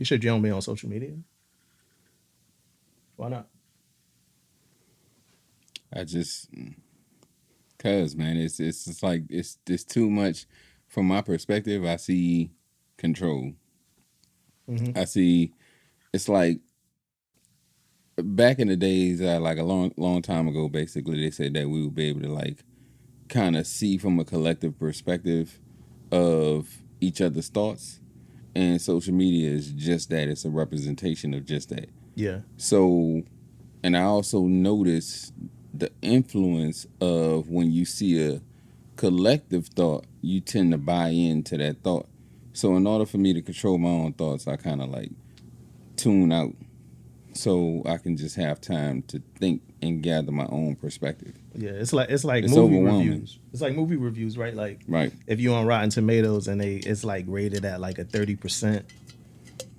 You said you don't be on social media. Why not? I just, cause man, it's just like it's too much. From my perspective, I see control. Mm-hmm. I see it's like back in the days, like a long time ago. Basically, they said that we would be able to like kind of see from a collective perspective of each other's thoughts, and social media is just that. It's a representation of just that. Yeah. So, and I also notice the influence of when you see a collective thought, you tend to buy into that thought. So, in order for me to control my own thoughts, I kind of like tune out so I can just have time to think and gather my own perspective. Yeah, it's like It's movie overwhelming. reviews. It's like movie reviews, right? Like Right, if you on Rotten Tomatoes and it's like rated at like a 30%,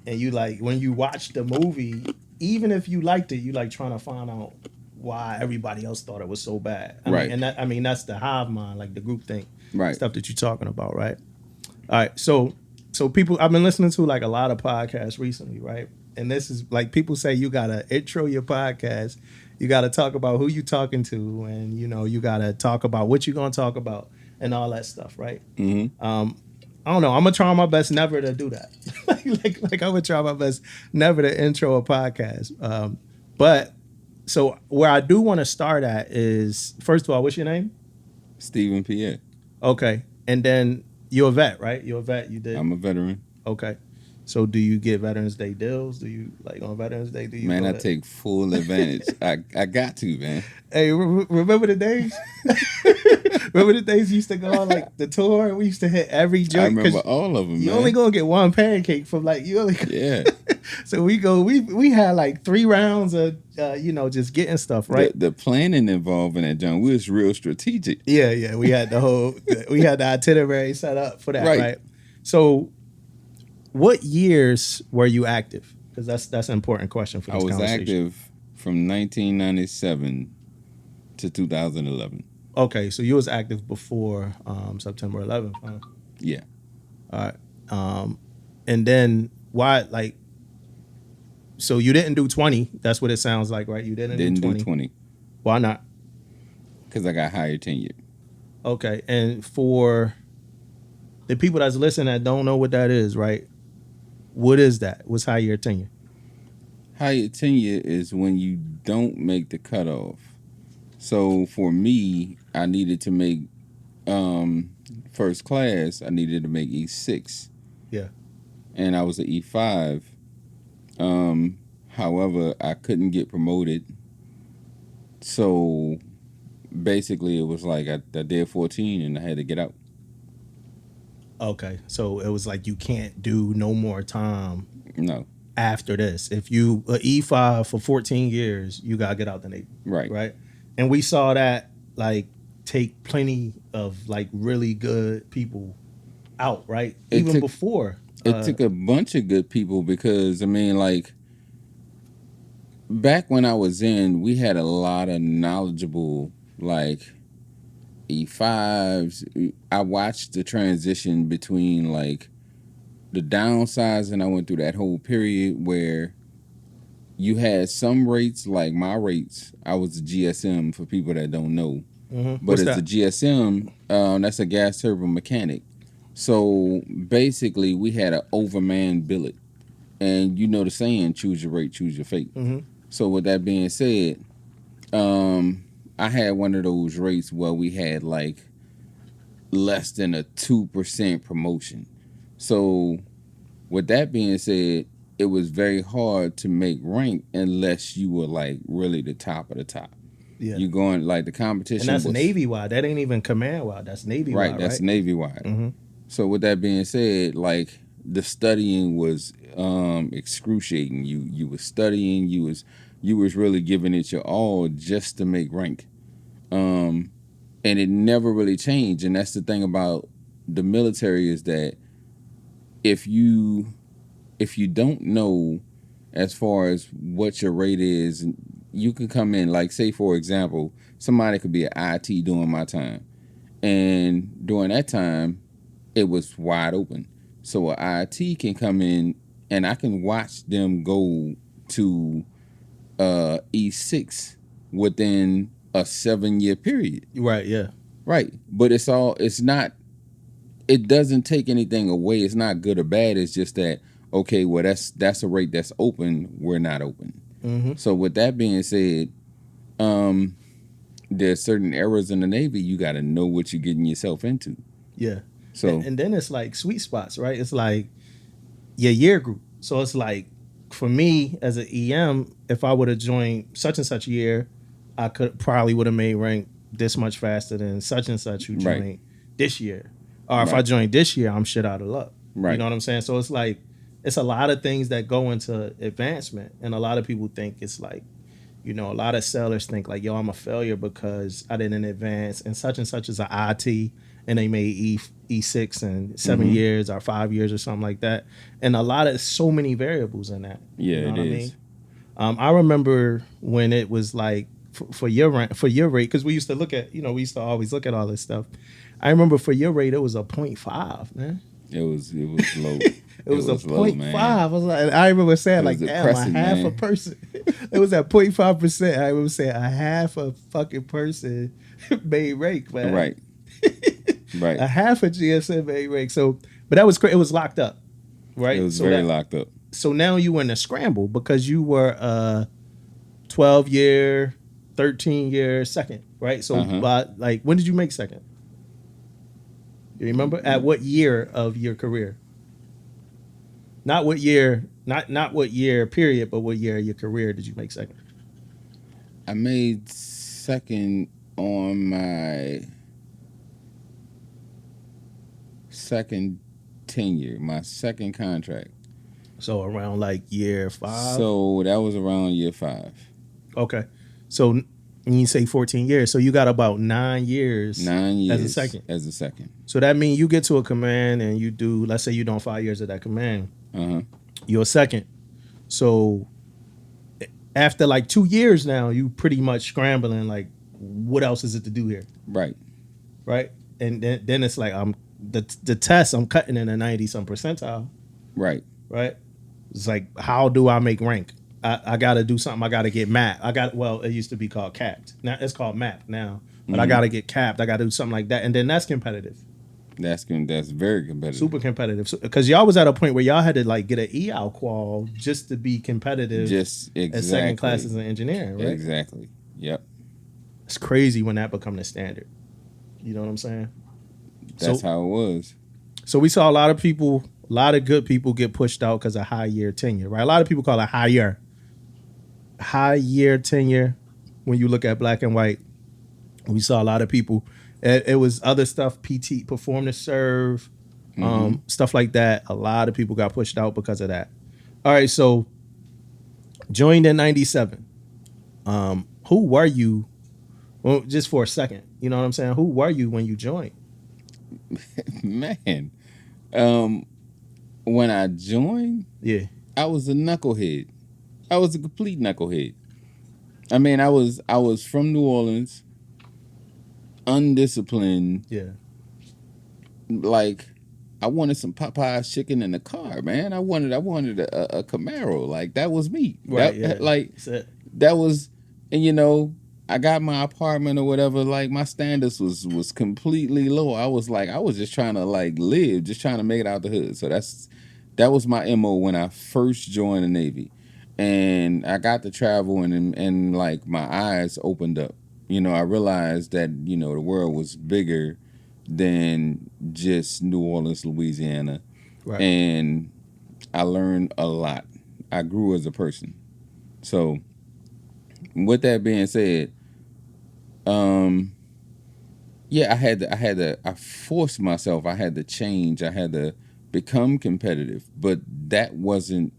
and you like when you watch the movie, even if you liked it, you like trying to find out why everybody else thought it was so bad. right, I mean that's the hive mind, like the group think right. stuff that you're talking about, right? All right, so people, I've been listening to like a lot of podcasts recently, right? And this is like people say you gotta intro your podcast, you gotta talk about who you talking to, and you gotta talk about what you're gonna talk about and all that stuff, right? Mm-hmm. I don't know. I'm gonna try my best never to do that. like I'm gonna try my best never to intro a podcast. But so where I do want to start at is first of all, what's your name? Stephen Pierre. Okay, and then you're a vet, right? You're a vet. You did. I'm a veteran. Okay. So do you get Veterans Day deals? Do you like on Veterans Day? Do you Man, go I to? take full advantage. I got to, man. Hey, remember the days? Remember the days you used to go on like the tour and we used to hit every I joint remember because all of them, you only man. gonna get one pancake from like you only. Yeah. So we had like 3 rounds of just getting stuff The right. the planning involved in that, John, we was real strategic. Yeah, we had we had the itinerary set up for that, Right. right? So what years were you active? Because that's an important question for I this was conversation. active from 1997 to 2011. Okay, so you was active before September 11th, huh? Yeah. All right. And then why like so you didn't do 20? That's what it sounds like, right? You didn't do Didn't do 20. 20 Why not? because I got higher tenure. Okay, and for the people that's listening that don't know what that is, right? What is that? What's higher tenure? Higher tenure is when you don't make the cutoff. So for me, I needed to make first class. I needed to make E6, Yeah. and I was an E5. However, I couldn't get promoted. So basically, it was like I did 14 and I had to get out. Okay, so it was like you can't do no more time No, after this. If you E5 for 14 years, you gotta get out the Navy, right. right? And we saw that like take plenty of like really good people out, right? It Even took before. it took a bunch of good people because I mean, like back when I was in, we had a lot of knowledgeable like E5s. I watched the transition between like the downsizing. I went through that whole period where you had some rates like my rates. I was a GSM for people that don't know, but What's as a that? GSM, that's a gas turbo mechanic. So basically, we had an overman billet, and you know the saying, "Choose your rate, choose your fate." So with that being said, I had one of those rates where we had like less than a 2% promotion. So with that being said, it was very hard to make rank unless you were like really the top of the top. Yeah. You going like the And competition that's was Navy wide. That ain't even command wide. That's Navy right. wide, That's right? Navy wide. Mm-hmm. So with that being said, like the studying was excruciating. You was studying. You was really giving it your all just to make rank. And it never really changed. And that's the thing about the military is that if you don't know as far as what your rate is, you can come in like say for example, somebody could be an IT during my time, and during that time, it was wide open. So a IT can come in and I can watch them go to E6 within a 7-year period. Right, yeah. Right. But it's not, it doesn't take anything away. It's not good or bad. It's just that, okay, well, that's a rate that's open. We're not open. Mm-hmm. So with that being said, there's certain errors in the Navy. You got to know what you're getting yourself into. Yeah. So And then it's like sweet spots, right? It's like your year group. So it's like for me as an EM, if I would have joined such and such year, I could probably would have made rank this much faster than such and such who joined Right. this year. Or if I Right. joined this year, I'm shit out of luck. You Right. know what I'm saying? So it's like it's a lot of things that go into advancement, and a lot of people think it's like, you know, a lot of sellers think like, yo, I'm a failure because I didn't advance, and such is an IT, and they made E6 in 7 years or 5 years or something like that. And a lot of so many variables in that. Yeah, You know it what I is. mean? I remember when it was like for your rate, because we used to look at, we used to always look at all this stuff. I remember for your rate, it was a 0.5, man. It was low. It was a low, 0.5. I was like, I remember saying It like, was damn, a depressing, half a man. person. It was at 0.5%. I remember saying a half a fucking person made rank, man. Right. Right. A half a GSM made rank. So, but that was crazy. It was locked up, right? It was so very locked up. So now you were in a scramble because you were a 12-year, 13-year second, right? So, like, when did you make second? You remember? At what year of your career? Not what year, not what year period, but what year of your career did you make second? I made second on my second tenure, my second contract. So around like year 5. So that was around year 5. Okay. So when you say 14 years, so you got about 9 years. 9 years as a second. As a second. So that means you get to a command and you do, let's say you don't 5 years at that command. You're a second. So after like 2 years now, you pretty much scrambling like, what else is it to do here? Right. Right. And then it's like the test I'm cutting in a 90-some percentile. Right. Right. It's like, how do I make rank? I got to do something. I got to get mapped. It used to be called capped. Now it's called map now. But I got to get capped. I got to do something like that. And then that's competitive. That's very competitive. Super competitive. Because y'all was at a point where y'all had to like get an EAL qual just to be competitive. Just exactly. As second classes in engineering, right? Exactly. Yep. It's crazy when that become the standard. You know what I'm saying? That's how it was. So we saw a lot of people, a lot of good people get pushed out because of high year tenure, right? A lot of people call it high year tenure. When you look at black and white, we saw a lot of people. It was other stuff, PT, perform to serve, stuff like that. A lot of people got pushed out because of that. All right, so joined in 97. Who were you? Well, just for a second, you know what I'm saying? Who were you when you joined? Man, when I joined, Yeah, I was a knucklehead. I was a complete knucklehead. I mean, I was from New Orleans, undisciplined. yeah. Like, I wanted some Popeye's chicken in the car, man. I wanted a Camaro. Like, that was me. Right, That was, and I got my apartment or whatever. Like, my standards was completely low. I was just trying to like live, just trying to make it out the hood. So that was my MO when I first joined the Navy, and I got to travel and like my eyes opened up. I realized that the world was bigger than just New Orleans, Louisiana, Right. and I learned a lot. I grew as a person. So, with that being said, yeah, I forced myself. I had to change. I had to become competitive, but that wasn't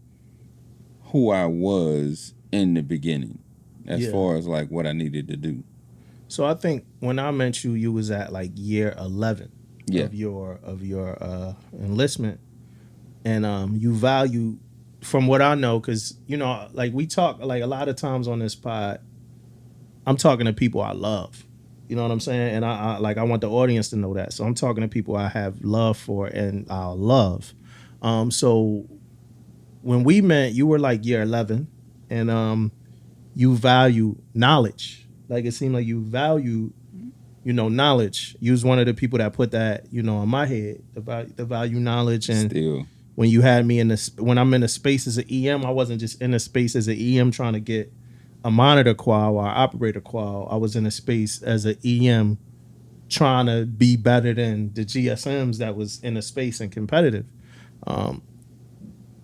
who I was in the beginning, as far as like what I needed to do. So I think when I met you, you was at like year 11 Yeah. of your enlistment, and you value, from what I know, because like we talk like a lot of times on this pod, I'm talking to people I love. You know what I'm saying? And I want the audience to know that. So I'm talking to people I have love for and I love. So when we met, you were like year 11, and you value knowledge. Like it seemed like you value, knowledge. You was one of the people that put that, in my head, the value knowledge. And Still, when you had me in this, when I'm in a space as an EM, I wasn't just in a space as an EM trying to get a monitor qual or operator qual. I was in a space as an EM trying to be better than the GSMs that was in a space and competitive. Um,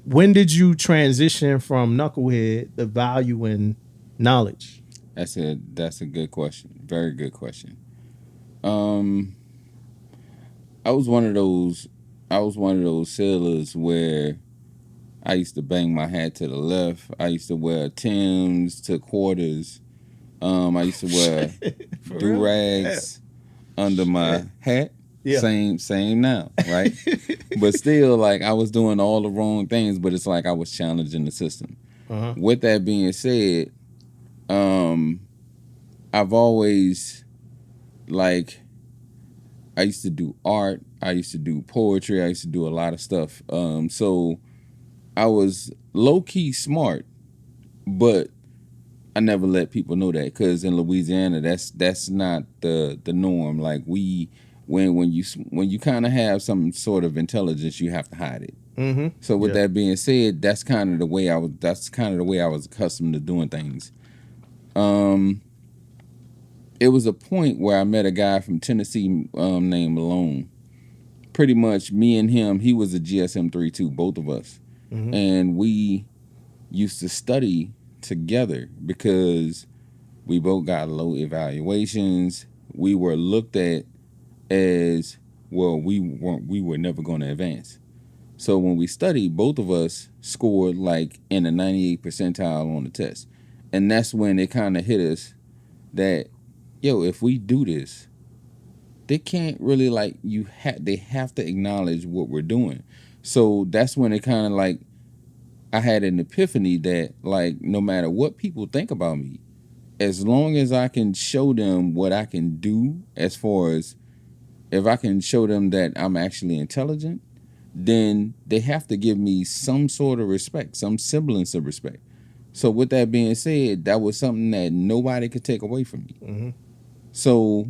when did you transition from knucklehead the value in knowledge? that's a good question. Very good question. Um, I was one of those. I was one of those sailors where I used to bang my hat to the left. I used to wear Timbs to quarters. I used to wear For do real? Yeah. rags under my Shit. hat. Yeah. Same now, right? But still, like I was doing all the wrong things. But it's like I was challenging the system. Uh-huh. With that being said, um, I've always like I used to do art. I used to do poetry. I used to do a lot of stuff. So I was low key smart, but I never let people know that because in Louisiana, that's not the norm. Like when you kind of have some sort of intelligence, you have to hide it. Mm-hmm. So with Yeah. that being said, that's kind of the way I was. That's kind of the way I was accustomed to doing things. Um, it was a point where I met a guy from Tennessee named Malone. Pretty much me and him, he was a GSM 3 too, both of us. Mm-hmm. And we used to study together because we both got low evaluations. We were looked at as, well, we were never going to advance. So when we studied, both of us scored like in the 98th percentile on the test. And that's when it kind of hit us that, yo, if we do this, they can't really like they have to acknowledge what we're doing. So that's when it kind of like I had an epiphany that like no matter what people think about me, as long as I can show them what I can do, as far as if I can show them that I'm actually intelligent, then they have to give me some sort of respect, some semblance of respect. So with that being said, that was something that nobody could take away from me. Mm-hmm. So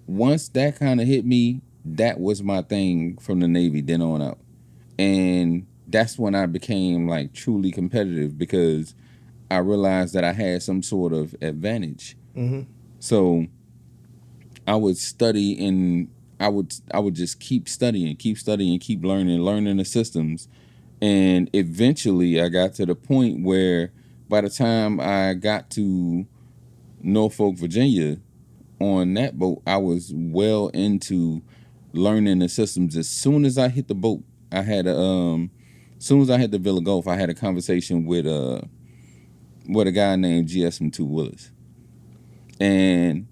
once that kind of hit me, that was my thing from the Navy then on out. And that's when I became like truly competitive because I realized that I had some sort of advantage. Mm-hmm. So I would study and I would just keep studying, keep learning the systems. And eventually I got to the point where by the time I got to Norfolk, Virginia, on that boat, I was well into learning the systems. As soon as I hit the boat, I had as soon as I hit the Villa Gulf, I had a conversation with a guy named GSM2 Willis. And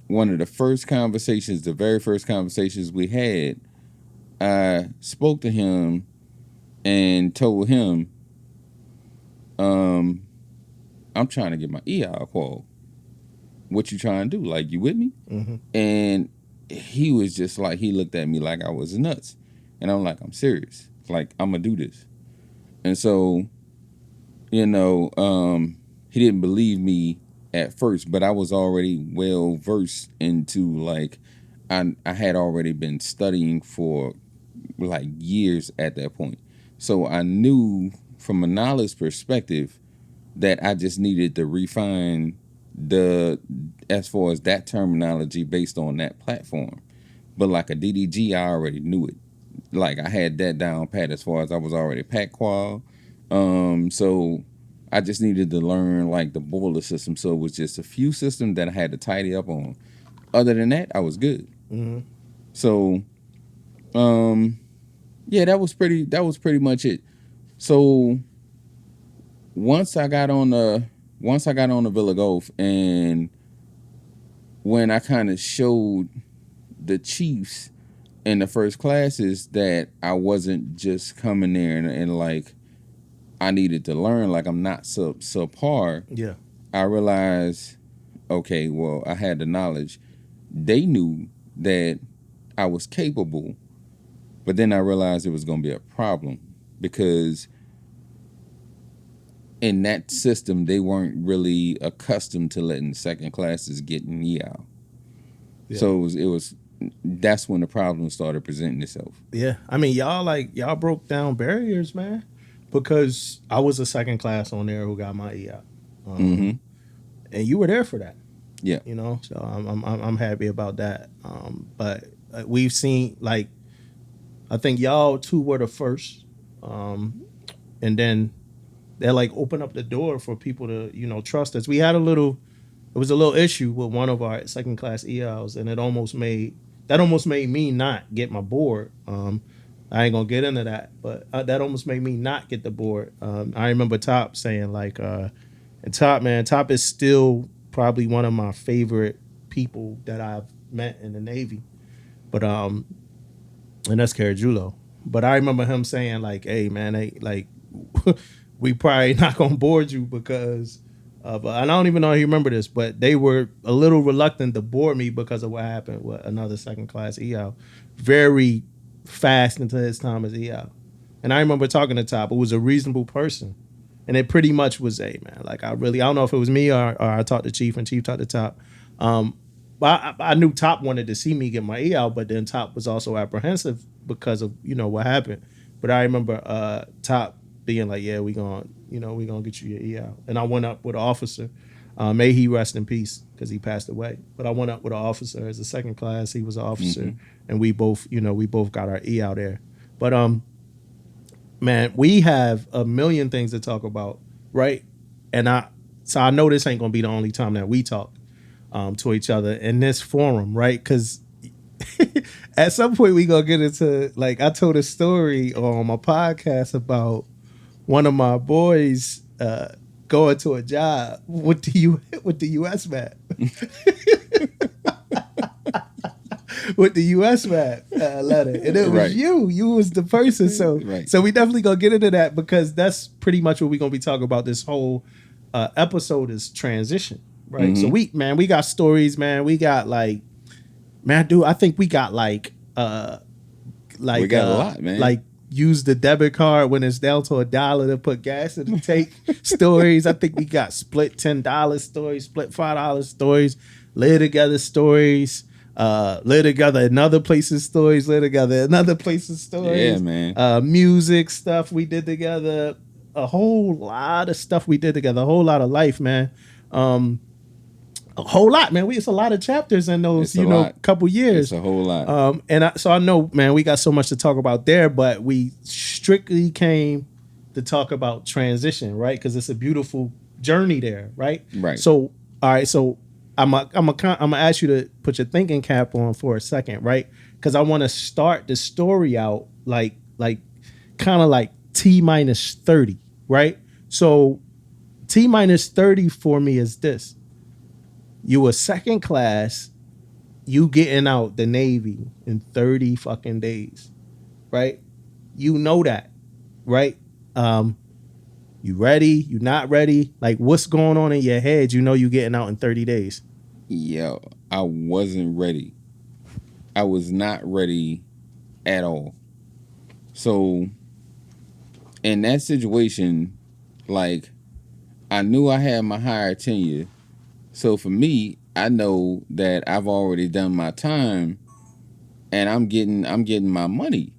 one of the first conversations, the very first conversations we had, I spoke to him and told him, I'm trying to get my EI qual. What you trying to do? Like, you with me? Mm-hmm. And he was just like, he looked at me like I was nuts. And I'm like, I'm serious. Like, I'm going to do this. And so, he didn't believe me at first, but I was already well versed into like, I had already been studying for like years at that point. So I knew from a knowledge perspective that I just needed to refine the as far as that terminology based on that platform. But like a DDG, I already knew it. Like I had that down pat as far as I was already pack qual. So I just needed to learn like the boiler system. So it was just a few systems that I had to tidy up on. Other than that, I was good. Mm-hmm. So yeah, that was pretty much it. So once I got on the Villa Gulf and when I kind of showed the chiefs in the first classes that I wasn't just coming there and like I needed to learn, like I'm not subpar. Yeah. I realized, okay, well, I had the knowledge. They knew that I was capable, but then I realized it was going to be a problem because in that system, they weren't really accustomed to letting second classes get in EL. Yeah. So it was that's when the problem started presenting itself. Yeah. I mean, y'all broke down barriers, man. Because I was a second class on there who got my E out. Mm-hmm. And you were there for that. Yeah. You know, so I'm happy about that. But we've seen, like, I think y'all two were the first, and then they like open up the door for people to trust us. We had it was a little issue with one of our second class ELs, and it almost made me not get my board. I ain't gonna get into that, but that almost made me not get the board. I remember Top saying like, and Top is still probably one of my favorite people that I've met in the Navy. But and that's Carajulo. But I remember him saying like, "Hey man, we probably not gonna board you because of." And I don't even know if you remember this, but they were a little reluctant to board me because of what happened with another second class EL, very fast into his time as EL. And I remember talking to Top, who was a reasonable person, and it pretty much was, "Hey man, like I don't know if it was me or I talked to Chief and Chief talked to Top." But I knew Top wanted to see me get my E out, but then Top was also apprehensive because of what happened. But I remember Top being like, "Yeah, we gonna get you your E out." And I went up with an officer. May he rest in peace because he passed away. But I went up with an officer as a second class. He was an officer, and we both got our E out there. But man, we have a million things to talk about, right? And I know this ain't gonna be the only time that we talk to each other in this forum, right? Because at some point we gonna get into, like, I told a story on my podcast about one of my boys going to a job with the U.S. map. With the U.S. map letter, and it was Right. you was the person. So Right. so we definitely gonna get into that because that's pretty much what we're gonna be talking about this whole episode is transition, right? So we got stories, man. We got like, man, dude, I think we got like We got a lot, man. like use the debit card when it's down to $1 to put gas in the tank stories. I think we got split $10 stories, split $5 stories, live together stories, live together in other places stories, live together in other places stories. Yeah, man. Music stuff we did together, a whole lot of stuff we did together, a whole lot of life, man. A whole lot, man. It's a lot of chapters in those, It's a lot. couple years. It's a whole lot. So I know, man, we got so much to talk about there, but we strictly came to talk about transition, right? Because it's a beautiful journey there, right? Right. So, all right. So I'm gonna ask you to put your thinking cap on for a second, right? Because I want to start the story out like kind of like T-30, right? So T-30 for me is this. You a second class, you getting out the Navy in 30 fucking days, right? You know that, right? You ready? You not ready? Like, what's going on in your head? You know you getting out in 30 days. Yo, I wasn't ready. I was not ready at all. So in that situation, like, I knew I had my higher tenure. So for me, I know that I've already done my time and I'm getting my money.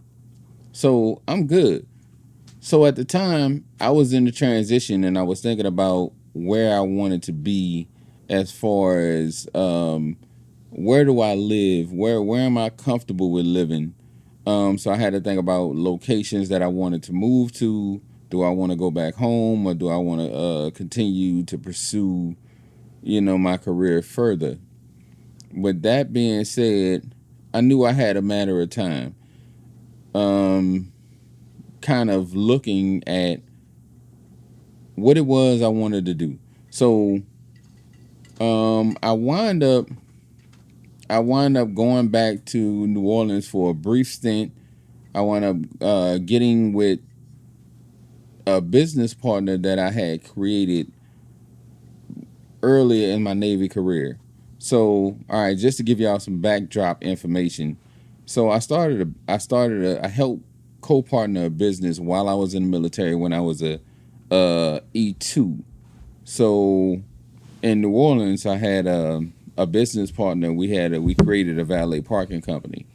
So I'm good. So at the time, I was in the transition and I was thinking about where I wanted to be as far as where do I live? Where am I comfortable with living? So I had to think about locations that I wanted to move to. Do I want to go back home or do I want to continue to pursue my career further? With that being said, I knew I had a matter of time. Kind of looking at what it was I wanted to do. So, I wind up going back to New Orleans for a brief stint. I wound up getting with a business partner that I had created earlier in my Navy career. So, all right, just to give y'all some backdrop information. So I helped co-partner a business while I was in the military when I was a E2. So in New Orleans, I had a business partner. We created a valet parking company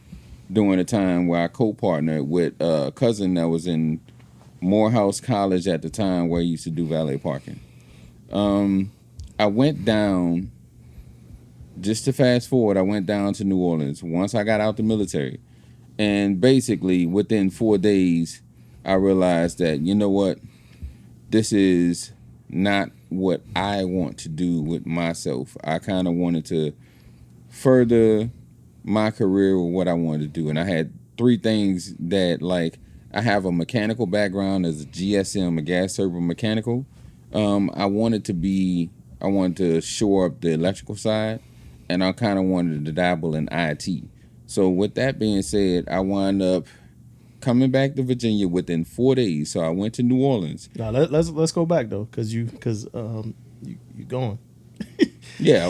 during a time where I co-partnered with a cousin that was in Morehouse College at the time, where I used to do valet parking. I went down, just to fast forward, I went down to New Orleans once I got out the military. And basically, within 4 days, I realized that, you know what? This is not what I want to do with myself. I kind of wanted to further my career with what I wanted to do. And I had three things that, like, I have a mechanical background as a GSM, a gas server mechanical. I wanted to shore up the electrical side, and I kind of wanted to dabble in IT. So with that being said, I wound up coming back to Virginia within 4 days. So I went to New Orleans. Now let's go back though, because you going. Yeah,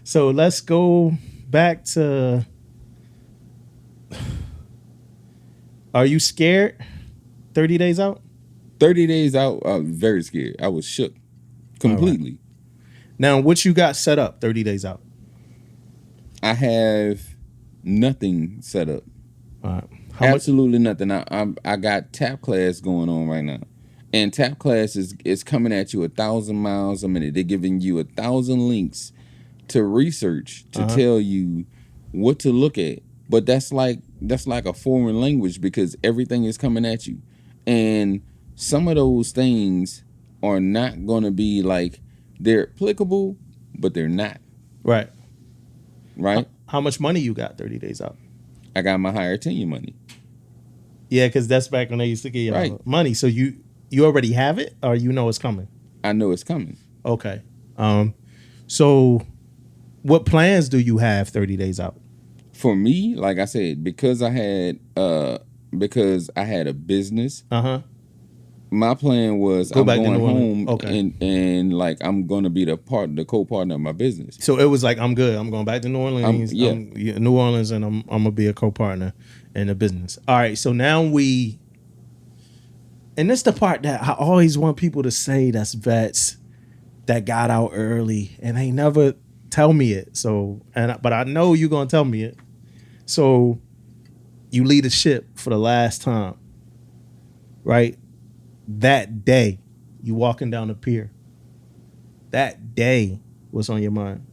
So let's go back to. Are you scared? 30 days out. 30 days out, I was very scared. I was shook completely. Now, what you got set up 30 days out? I have nothing set up. All right. Absolutely nothing. I got tap class going on right now, and tap class is coming at you 1,000 miles a minute. They're giving you 1,000 links to research to tell you what to look at. But that's like a foreign language, because everything is coming at you, and some of those things are not going to be like, they're applicable, but they're not. Right. Right. How much money you got 30 days out? I got my higher tenure money. Yeah, because that's back when they used to give you money. So you already have it, or you know it's coming? I know it's coming. Okay. So what plans do you have 30 days out? For me, like I said, because I had a business. My plan was I'm going home, and like I'm going to be the co-partner of my business. So it was like, I'm good. I'm going back to New Orleans. New Orleans, and I'm gonna be a co-partner in the business. All right. So now and this the part that I always want people to say, that's vets that got out early, and they never tell me it. So but I know you're gonna tell me it. So you lead a ship for the last time, right? That day, you walking down the pier. That day, what's on your mind?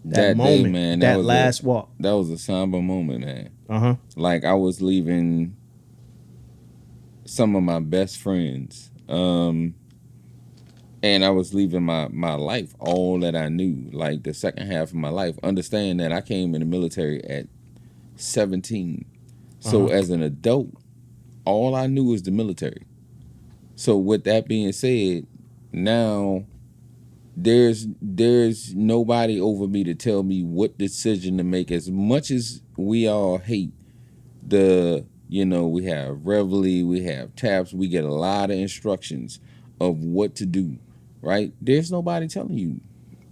That moment, day, man. That last walk. That was a somber moment, man. Like, I was leaving some of my best friends, and I was leaving my life, all that I knew, like the second half of my life. Understand that I came in the military at 17. So as an adult, all I knew was the military. So with that being said, now there's nobody over me to tell me what decision to make. As much as we all hate we have Reveille, we have TAPS, we get a lot of instructions of what to do, right? There's nobody telling you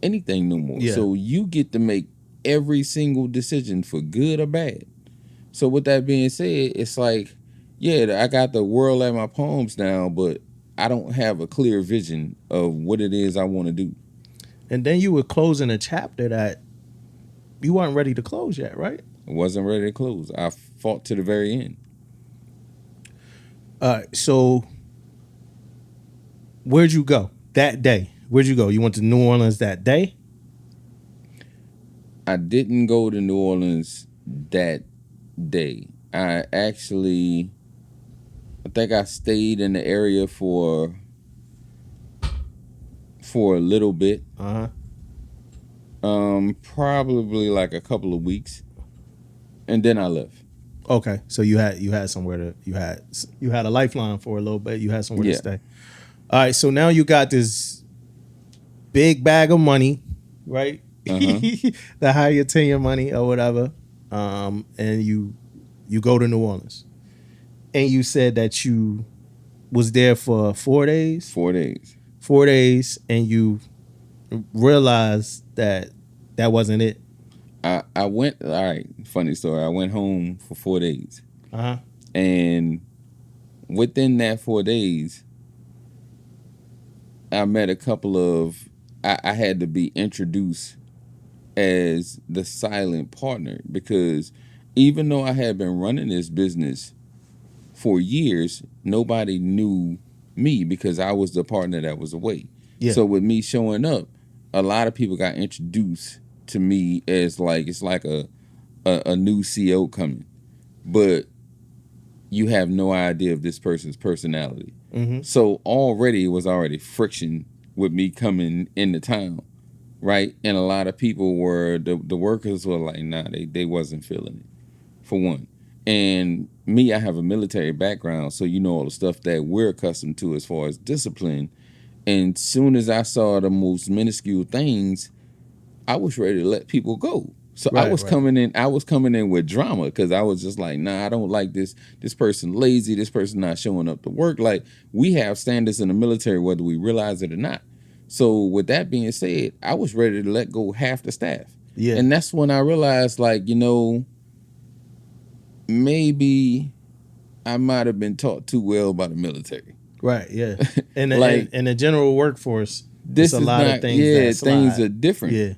anything no more. Yeah. So you get to make every single decision, for good or bad. So with that being said, it's like, yeah, I got the world at my palms now, but I don't have a clear vision of what it is I want to do. And then you were closing a chapter that you weren't ready to close yet, right? I wasn't ready to close. I fought to the very end. So where'd you go that day? Where'd you go? You went to New Orleans that day? I didn't go to New Orleans that day. I think I stayed in the area for a little bit. Probably like a couple of weeks, and then I left. Okay, so you had somewhere to you had a lifeline for a little bit. You had somewhere to stay. All right, so now you got this big bag of money, right? The higher tenure money or whatever, and you go to New Orleans. And you said that you was there for 4 days? 4 days. 4 days, and you realized that wasn't it? I went, all right, funny story. I went home for 4 days. And within that 4 days, I met a couple of. I had to be introduced as the silent partner because even though I had been running this business for years, nobody knew me because I was the partner that was away. Yeah. So with me showing up, a lot of people got introduced to me as like it's like a new CO coming, but you have no idea of this person's personality. Mm-hmm. So already it was already friction with me coming into town, right? And a lot of people were the workers were like, nah, they wasn't feeling it for one. And me, I have a military background, so you know all the stuff that we're accustomed to as far as discipline. And soon as I saw the most minuscule things, I was ready to let people go. So I Right. was Right. coming in. I was coming in with drama because I was just like, nah, I don't like this. This person lazy. This person not showing up to work. Like we have standards in the military, whether we realize it or not. So with that being said, I was ready to let go half the staff. Yeah. And that's when I realized, like, maybe I might have been taught too well by the military. Right. Yeah. And Like in the general workforce, it's this a is lot of not. things Yeah, that things slide. are different. Yeah.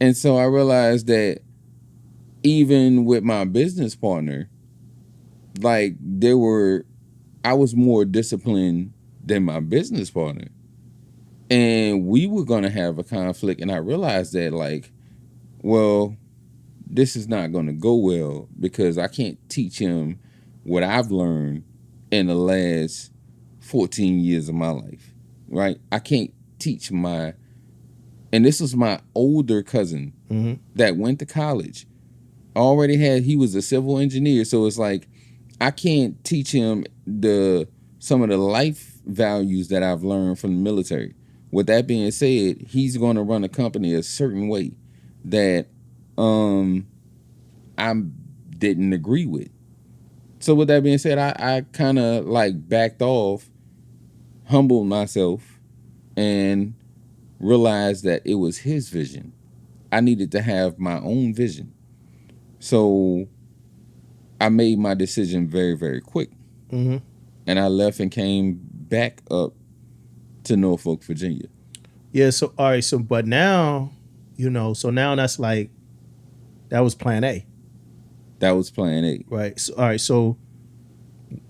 And so I realized that even with my business partner, like I was more disciplined than my business partner. And we were gonna have a conflict. And I realized that like, well, this is not gonna go well because I can't teach him what I've learned in the last 14 years of my life. Right? I can't teach and this was my older cousin Mm-hmm. that went to college. He was a civil engineer, so it's like I can't teach him some of the life values that I've learned from the military. With that being said, he's going to run a company a certain way that I didn't agree with. So with that being said, I kind of like backed off, humbled myself, and realized that it was his vision. I needed to have my own vision. So I made my decision very, very quick. Mm-hmm. And I left and came back up to Norfolk, Virginia. Yeah. So all right. So but now, so now that's like that was plan A. That was plan A. Right. So all right. So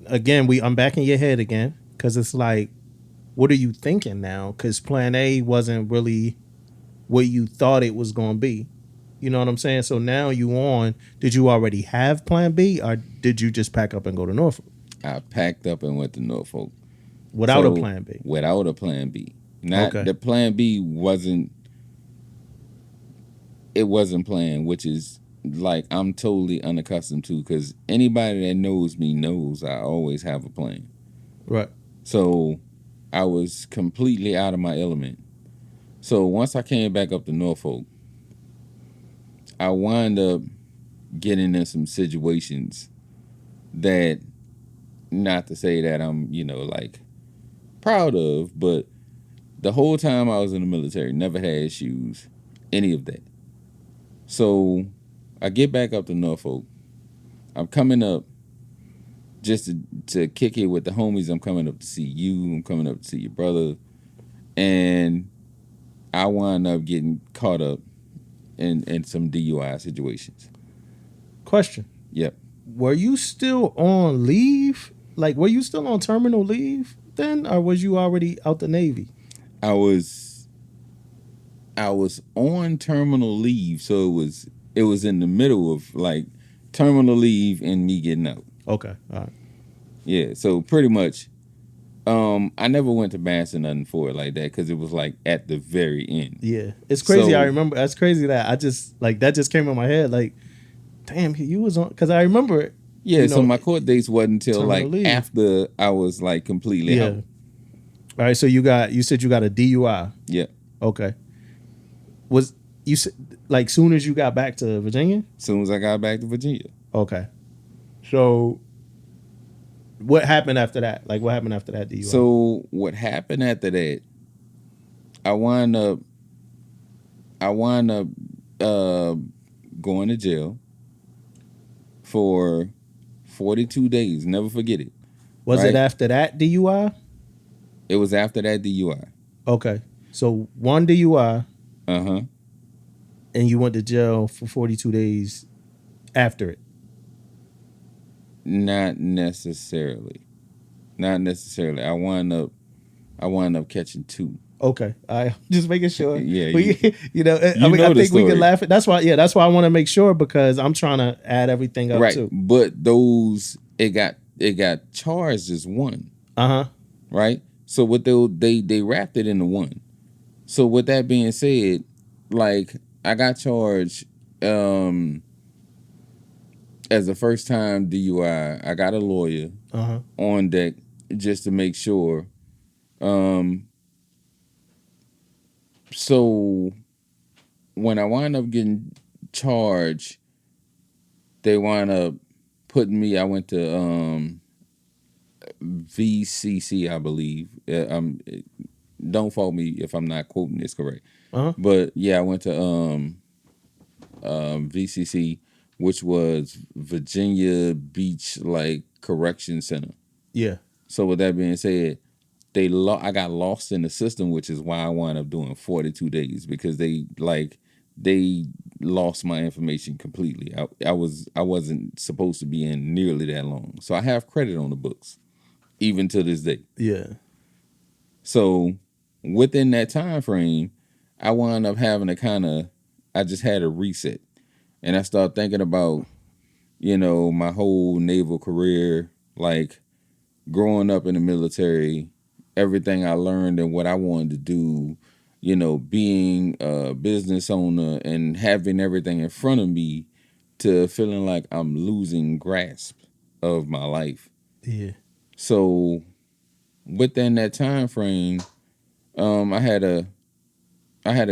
again, I'm back in your head again because it's like, what are you thinking now? Because plan A wasn't really what you thought it was going to be. You know what I'm saying? So now did you already have plan B or did you just pack up and go to Norfolk I packed up and went to Norfolk. without a So plan B? without a plan B. Not Okay. the plan B wasn't planned, which is like I'm totally unaccustomed to because anybody that knows me knows I always have a plan. Right. So I was completely out of my element. So once I came back up to Norfolk, I wound up getting in some situations that, not to say that I'm, like proud of, but the whole time I was in the military, never had issues, any of that. So I get back up to Norfolk. I'm coming up just to kick it with the homies. I'm coming up to see you. I'm coming up to see your brother. And I wind up getting caught up in some DUI situations. Question. Yep. Were you still on leave? Like, were you still on terminal leave then? Or was you already out the Navy? I was on terminal leave, so it was in the middle of like terminal leave and me getting out. Okay. All right. Yeah, so pretty much I never went to mass or nothing for it like that because it was like at the very end. Yeah. It's crazy. So I remember. That's crazy that I just, like, that just came in my head. Like, damn, you was on. Because I remember it. yeah, so my court dates wasn't until terminal like leave. after I was like completely Yeah. out. All right. So you said you got a DUI. Yeah. Okay. Was you like soon as you got back to Virginia? As soon as I got back to Virginia. Okay. So what happened after that? Like what happened after that DUI? So what happened after that? I wound up going to jail for 42 days. Never forget it. Was it right? after that DUI? It was after that DUI. Okay. So one DUI, Uh-huh. and you went to jail for 42 days after it. Not necessarily. Not necessarily. I wind up catching two. Okay, I just making sure. Yeah, We, I you mean, I know the think we can story. laugh at. That's why. Yeah, that's why I want to make sure because I'm trying to add everything up Right. too. But those it got charged as one, Uh huh. right? So what they wrapped it into one. So with that being said, like I got charged um as a first time DUI. I got a lawyer Uh huh. on deck just to make sure. Um so when I wind up getting charged, they wind up putting me. I went to VCC, I believe. Don't fault me if I'm not quoting this correct, Uh huh. but yeah, I went to VCC, which was Virginia Beach like Correction Center. Yeah. So with that being said, I got lost in the system, which is why I wound up doing 42 days because they lost my information completely. I wasn't supposed to be in nearly that long, so I have credit on the books even to this day. Yeah. So within that time frame, I wound up having to I just had a reset, and I started thinking about my whole naval career, like growing up in the military, everything I learned and what I wanted to do, being a business owner and having everything in front of me to feeling like I'm losing grasp of my life. Yeah. So within that time frame, I had a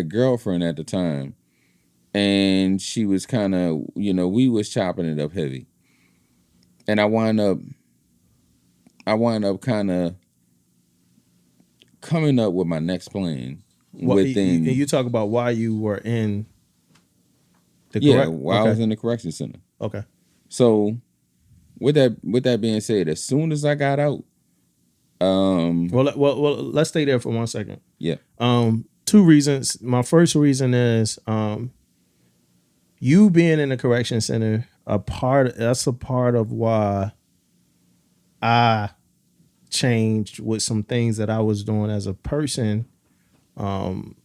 girlfriend at the time, and she was kind of, we was chopping it up heavy, and I wind up kind of coming up with my next plan What and within. you talk about why you were in the Yeah, correct? while I Okay. was in the correction center. Okay. So with that being said, as soon as I got out, Let's stay there for 1 second. yeah. Two reasons. My first reason is you being in the correction center. That's a part of why I changed with some things that I was doing as a person. Um,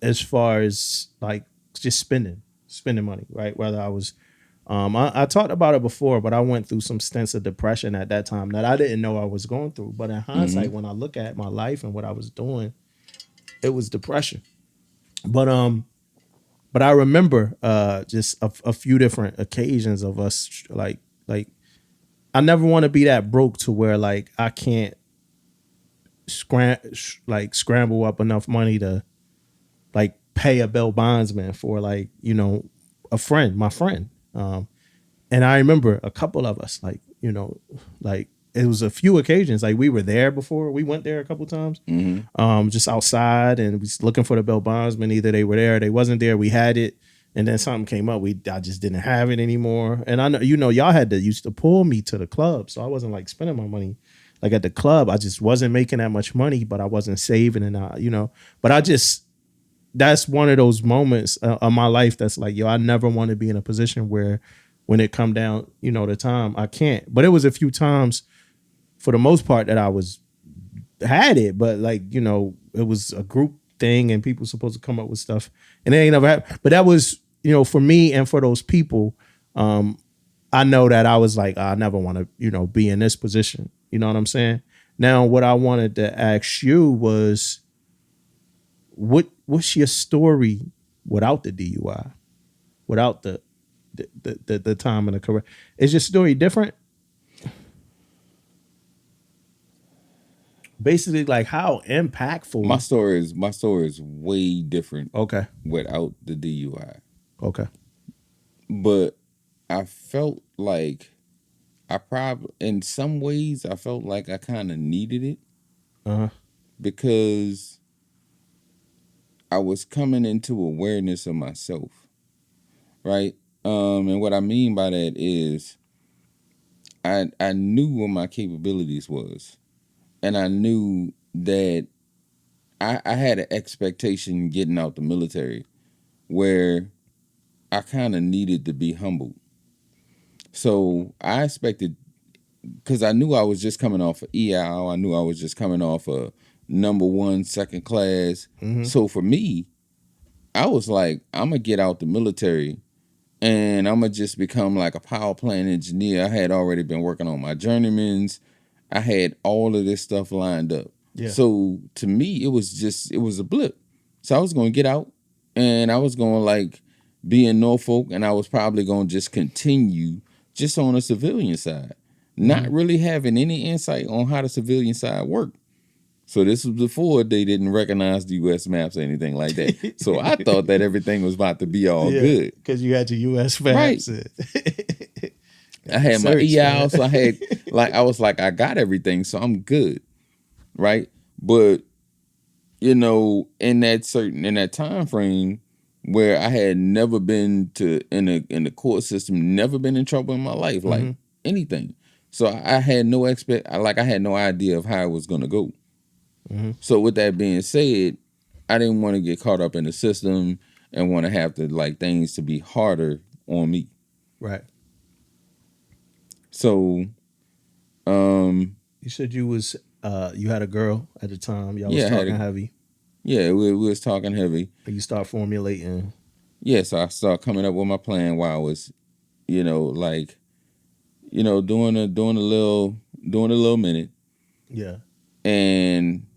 as far as like just spending money, right? Whether I was, I talked about it before, but I went through some stints of depression at that time that I didn't know I was going through. But in Mm-hmm. hindsight, when I look at my life and what I was doing, it was depression. But but I remember just a few different occasions of us like I never want to be that broke to where like I can't scramble up enough money to like pay a bail bondsman for like my friend. And I remember a couple of us like it was a few occasions like we were there before we went there a couple times, Mm-hmm. just outside and we was looking for the bail bondsman. Either they were there, or they wasn't there. We had it, and then something came up. I just didn't have it anymore. And I know y'all had to used to pull me to the club, so I wasn't like spending my money like at the club. I just wasn't making that much money, but I wasn't saving, and but I just that's one of those moments of my life that's like, yo, I never want to be in a position where when it come down, the time I can't. But it was a few times for the most part that I was had it, but like, it was a group thing and people supposed to come up with stuff and it ain't never happened. But that was, for me and for those people, I know that I was like, I never want to, be in this position. You know what I'm saying? Now, what I wanted to ask you was, what's your story without the DUI, without the time in the career? Is your story different? Basically, like how My impactful. story is my story is way different Okay. without the DUI, Okay. but I felt like I probably, in some ways, I felt like I kind of needed it Uh-huh. because I was coming into awareness of myself, right? And what I mean by that is I knew what my capabilities was, and I knew that I had an expectation getting out the military where I kind of needed to be humbled. So I expected, because I knew I was just coming off of EIL, I knew I was just coming off of number one, second class. Mm-hmm. So for me, I was like, I'm gonna get out the military and I'm gonna just become like a power plant engineer. I had already been working on my journeyman's. I had all of this stuff lined up. Yeah. So to me, it was a blip. So I was gonna get out and I was gonna like be in Norfolk and I was probably gonna just continue just on the civilian side, not Mm-hmm. really having any insight on how the civilian side worked. So this was before they didn't recognize the U.S. maps or anything like that. So I thought that everything was about to be all Yeah, good. because you had your U.S. Right. maps. I had my Search, man. EIL, so I had like I was like, I got everything, so I'm good. Right. But in that time frame where I had never been to in the court system, never been in trouble in my life, like Mm-hmm. anything. So I had no I had no idea of how it was gonna go. Mm-hmm. So with that being said, I didn't want to get caught up in the system and want to have to like things to be harder on me. Right. So You said you had a girl at the time. Y'all was yeah, talking heavy. we was talking heavy. And you start formulating. Yeah, so I started coming up with my plan while I was, like, doing a little minute. Yeah. And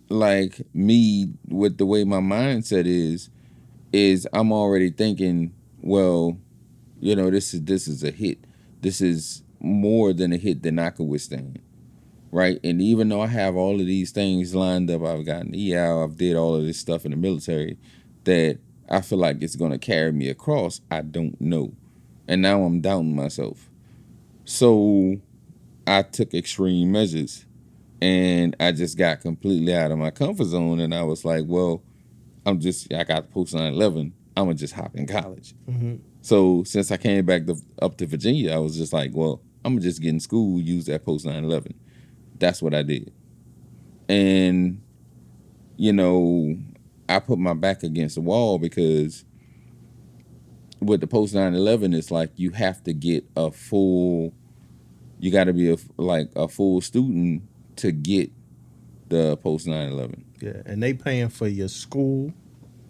like me with the way my mindset is I'm already thinking, well, this is a hit. This is more than a hit than I could withstand. Right. And even though I have all of these things lined up, I've gotten EIL, I've did all of this stuff in the military that I feel like it's gonna carry me across. I don't know. And now I'm doubting myself. So I took extreme measures and I just got completely out of my comfort zone and I was like, well, I got post 9/11. I'm gonna just hop in college. Mm-hmm. So since I came back up to Virginia, I was just like, well, I'm gonna just get in school, use that post 9/11. That's what I did. And, I put my back against the wall because with the post 9/11, it's like you have to get you got to be a full student to get the post 9/11. Yeah. And they paying for your school.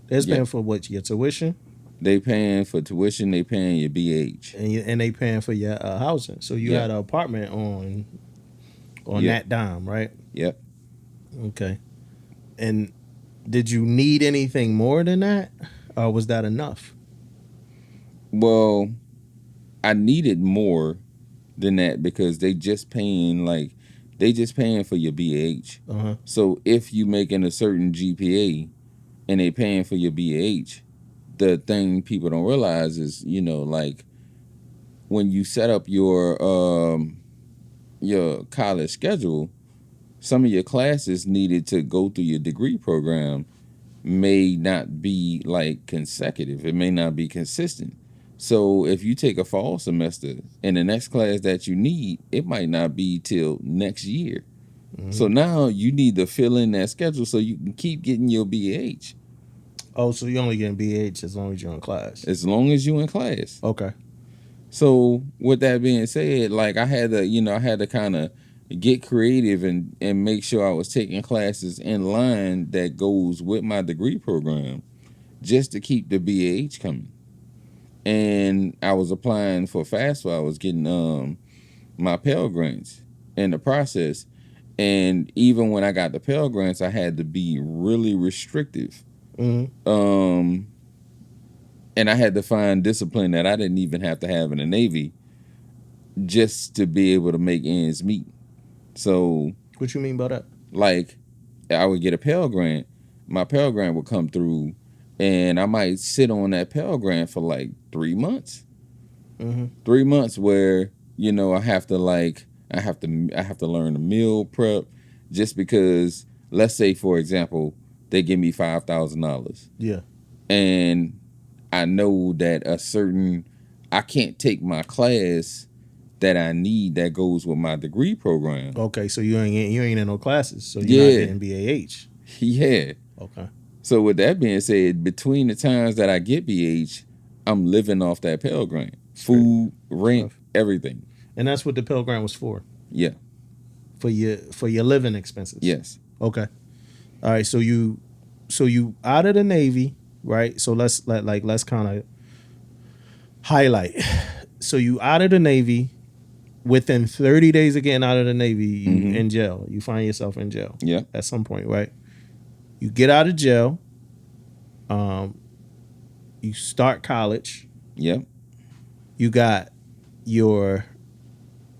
They're Yeah. paying for what, your tuition, They paying for tuition, they paying your BH. and they paying for your housing. So you Yeah. had an apartment on Yeah. that dime, right? Yep. Okay. And did you need anything more than that, or was that enough? Well, I needed more than that because they just paying for your BH. Uh-huh. So if you making a certain GPA and they paying for your BH, the thing people don't realize is, like when you set up your college schedule, some of your classes needed to go through your degree program may not be like consecutive. It may not be consistent. So if you take a fall semester and the next class that you need, it might not be till next year. Mm-hmm. So now you need to fill in that schedule so you can keep getting your BH. Oh, so you only getting BH as long as you're in class. As long as you in class. Okay. So with that being said, like I had to kind of get creative and make sure I was taking classes in line that goes with my degree program just to keep the BH coming. And I was applying for FAFSA. I was getting my Pell Grants in the process. And even when I got the Pell Grants, I had to be really restrictive. Mm-hmm. And I had to find discipline that I didn't even have to have in the Navy just to be able to make ends meet. So, What you mean by that? like, I would get a Pell Grant. My Pell Grant would come through, and I might sit on that Pell Grant for like 3 months. Mm-hmm. 3 months where I have to learn the meal prep, just because. Let's say, for example, they give me $5,000. Yeah. And I know that I can't take my class that I need that goes with my degree program. Okay, so you ain't in no classes, so you're not Yeah. getting BAH. Yeah. Okay. So with that being said, between the times that I get BH, I'm living off that Pell Grant. Food, rent, everything. And that's what the Pell Grant was for. Yeah. For your living expenses. Yes. Okay. All right. So you out of the Navy, right? So let's kind of highlight. So you out of the Navy. Within 30 days of getting out of the Navy, you in jail. You find yourself in jail. Yeah. At some point, right? You get out of jail. You start college. Yeah. You got your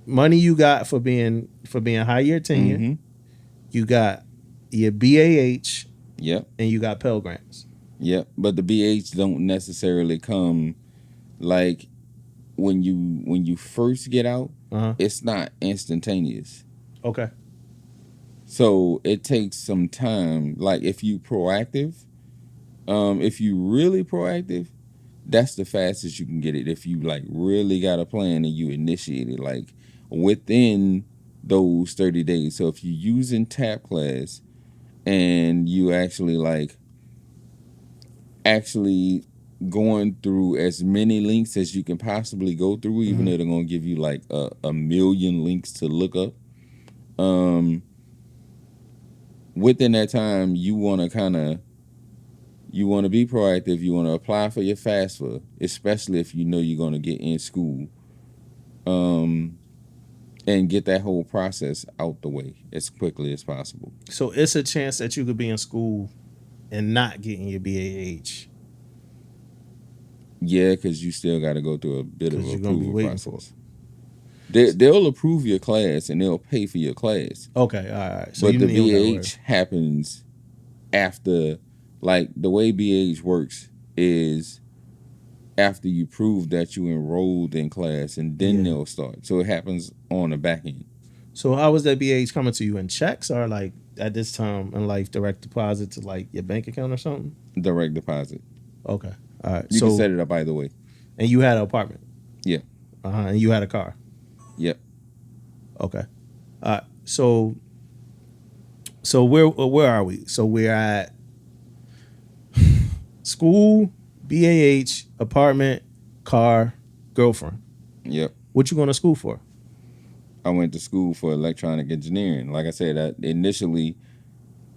money you got for being high year tenure. Mm-hmm. You got your BAH. Yep. And you got Pell Grants. Yep. But the BH don't necessarily come like when you first get out. It's not instantaneous. Okay. So it takes some time. Like if you proactive, if you really proactive, that's the fastest you can get it. If you like really got a plan and you initiate it like within those 30 days. So if you're using TAP class and you actually going through as many links as you can possibly go through, even though they're gonna give you like a million links to look up. Within that time, you want to be proactive. You want to apply for your FAFSA, especially if you know you're going to get in school, and get that whole process out the way as quickly as possible. So it's a chance that you could be in school and not getting your BAH. Yeah, because you still got to go through a bit of an approval process. For they'll approve your class and they'll pay for your class. Okay, all right. So but the BAH happens after, like the way BAH works is after you prove that you enrolled in class, and then they'll start. So it happens on the back end. So how was that BAH coming to you in checks or like at this time in life direct deposit to like your bank account or something? Direct deposit. Okay. All right. You can set it up either way. And you had an apartment? Yeah. And you had a car? Yep. Okay. So where are we? So we're at school, BAH, apartment, car, girlfriend. Yep. What you going to school for? I went to school for electronic engineering. Like I said, initially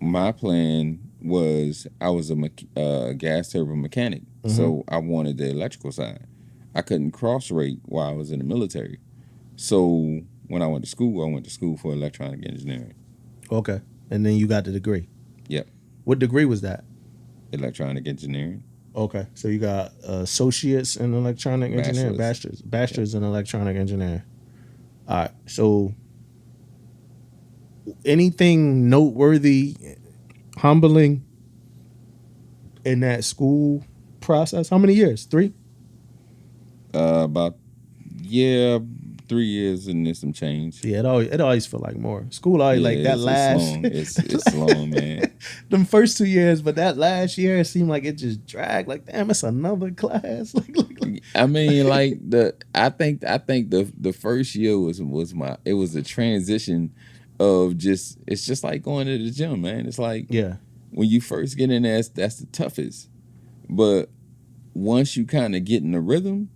my plan was I was a gas turbo mechanic. So I wanted the electrical side. I couldn't cross rate while I was in the military. So when I went to school for electronic engineering. Okay. And then you got the degree. Yep. What degree was that? Electronic engineering. Okay. So you got associates in electronic engineering, bachelor's in electronic engineering. All right. So anything noteworthy, humbling in that school process? How many years? 3? About 3 years and then some change. Yeah, it always feel like more. School always like that last. It's long, man. Them first 2 years, but that last year it seemed like it just dragged. Like, damn, it's another class. I mean, like I think the first year was a transition of it's just like going to the gym, man. It's like when you first get in there, that's the toughest. But once you kind of get in the rhythm.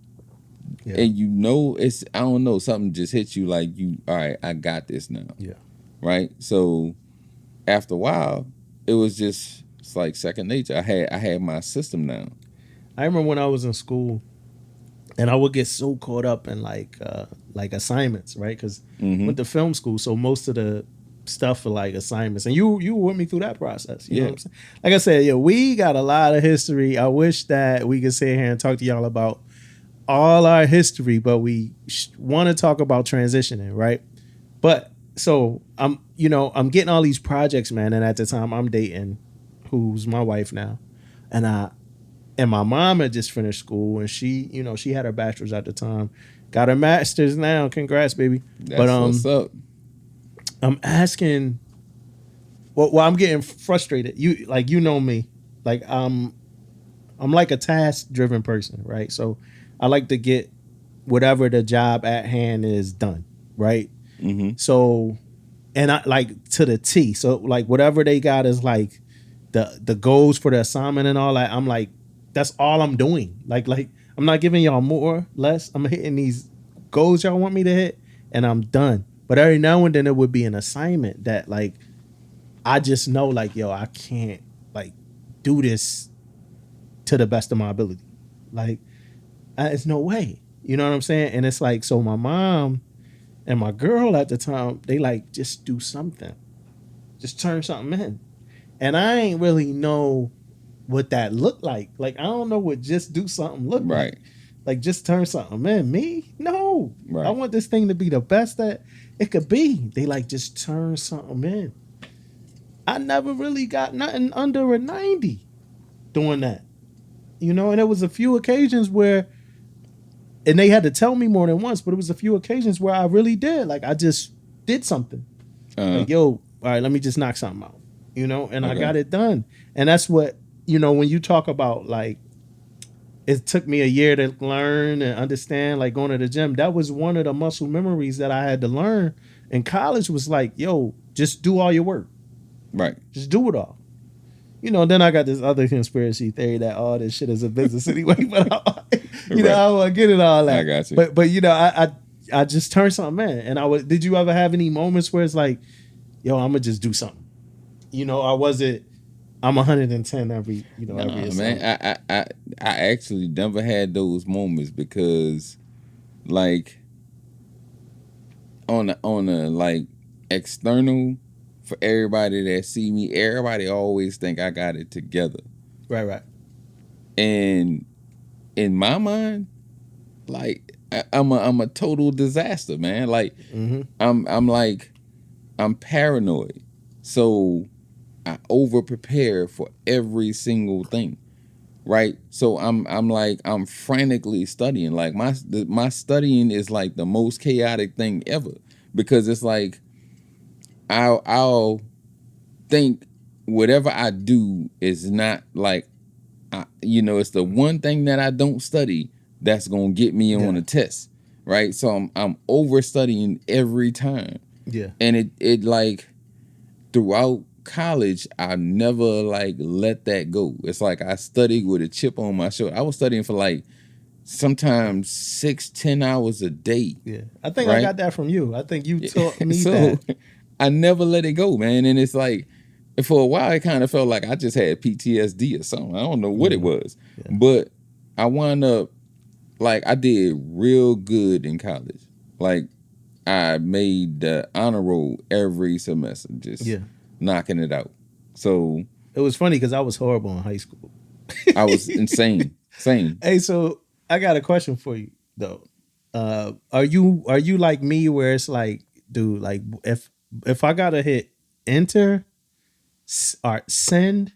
Yeah. And you know, I don't know, something just hits you like all right, I got this now. Yeah. Right? So after a while, it's like second nature. I had my system now. I remember when I was in school and I would get so caught up in like assignments, right? Because went to film school, so most of the stuff for like assignments. And you were with me through that process. You know what I'm saying? Like I said, we got a lot of history. I wish that we could sit here and talk to y'all about all our history, but we want to talk about transitioning, right? But so I'm getting all these projects, man, and at the time I'm dating who's my wife now, and my mom had just finished school, and she had her bachelor's at the time, got her master's now. Congrats, baby. That's what's up. I'm asking, well, I'm getting frustrated. You know me, like I'm like a task driven person, right? So I like to get whatever the job at hand is done, right? Mm-hmm. So, and I like to the T. So like whatever they got is like the goals for the assignment and all that. I'm like, that's all I'm doing. Like I'm not giving y'all more, less. I'm hitting these goals y'all want me to hit, and I'm done. But every now and then it would be an assignment that like I just know like, yo, I can't like do this to the best of my ability. Like, it's no way. You know what I'm saying? And it's like, so my mom and my girl at the time, they like just do something, just turn something in, and I ain't really know what that looked like. Like, I don't know what just do something look like. Right. Like, just turn something in. Me? No. I Right. want this thing to be the best that it could be. They like just turn something in. I never really got nothing under a 90 doing that. You know, and there was a few occasions where, and they had to tell me more than once, but it was a few occasions where I really did. Like, I just did something. Uh-huh. Like, yo, all right, let me just knock something out. You know, and I Okay. got it done. And that's what, you know, when you talk about like, it took me a year to learn and understand, like going to the gym. That was one of the muscle memories that I had to learn in college was like, yo, just do all your work. Right. Just do it all. You know, then I got this other conspiracy theory that all this shit is a business anyway. But you know, Right. I don't want to get it all I that. got you. But you know, I just turned something in, and I was. Did you ever have any moments where it's like, yo, I'm gonna just do something? You know, I wasn't. I'm 110 every every Nah, man. assignment. I actually never had those moments because, like, on a like external, for everybody that see me, everybody always think I got it together. Right, right. And in my mind, like I'm a total disaster, man. Like Mm-hmm. I'm paranoid. So I over prepare for every single thing. Right? So I'm frantically studying. Like my studying is like the most chaotic thing ever because it's like I'll think whatever I do is not like it's the one thing that I don't study that's gonna get me on Yeah, a test, right? So I'm over studying every time, yeah, and it like throughout college I never like let that go. It's like I studied with a chip on my shoulder. I was studying for like sometimes 6-10 hours a day, yeah. I think I right? got that from you. I think you taught me So that. I never let it go, man. And it's like for a while it kind of felt like I just had PTSD or something. I don't know what it Mm, was. yeah, But I wound up like I did real good in college. Like I made the honor roll every semester, just yeah. knocking it out. So It was funny because I was horrible in high school. I was insane. Same. Hey, so I got a question for you though. Are you like me where it's like, dude, like if I gotta hit enter or send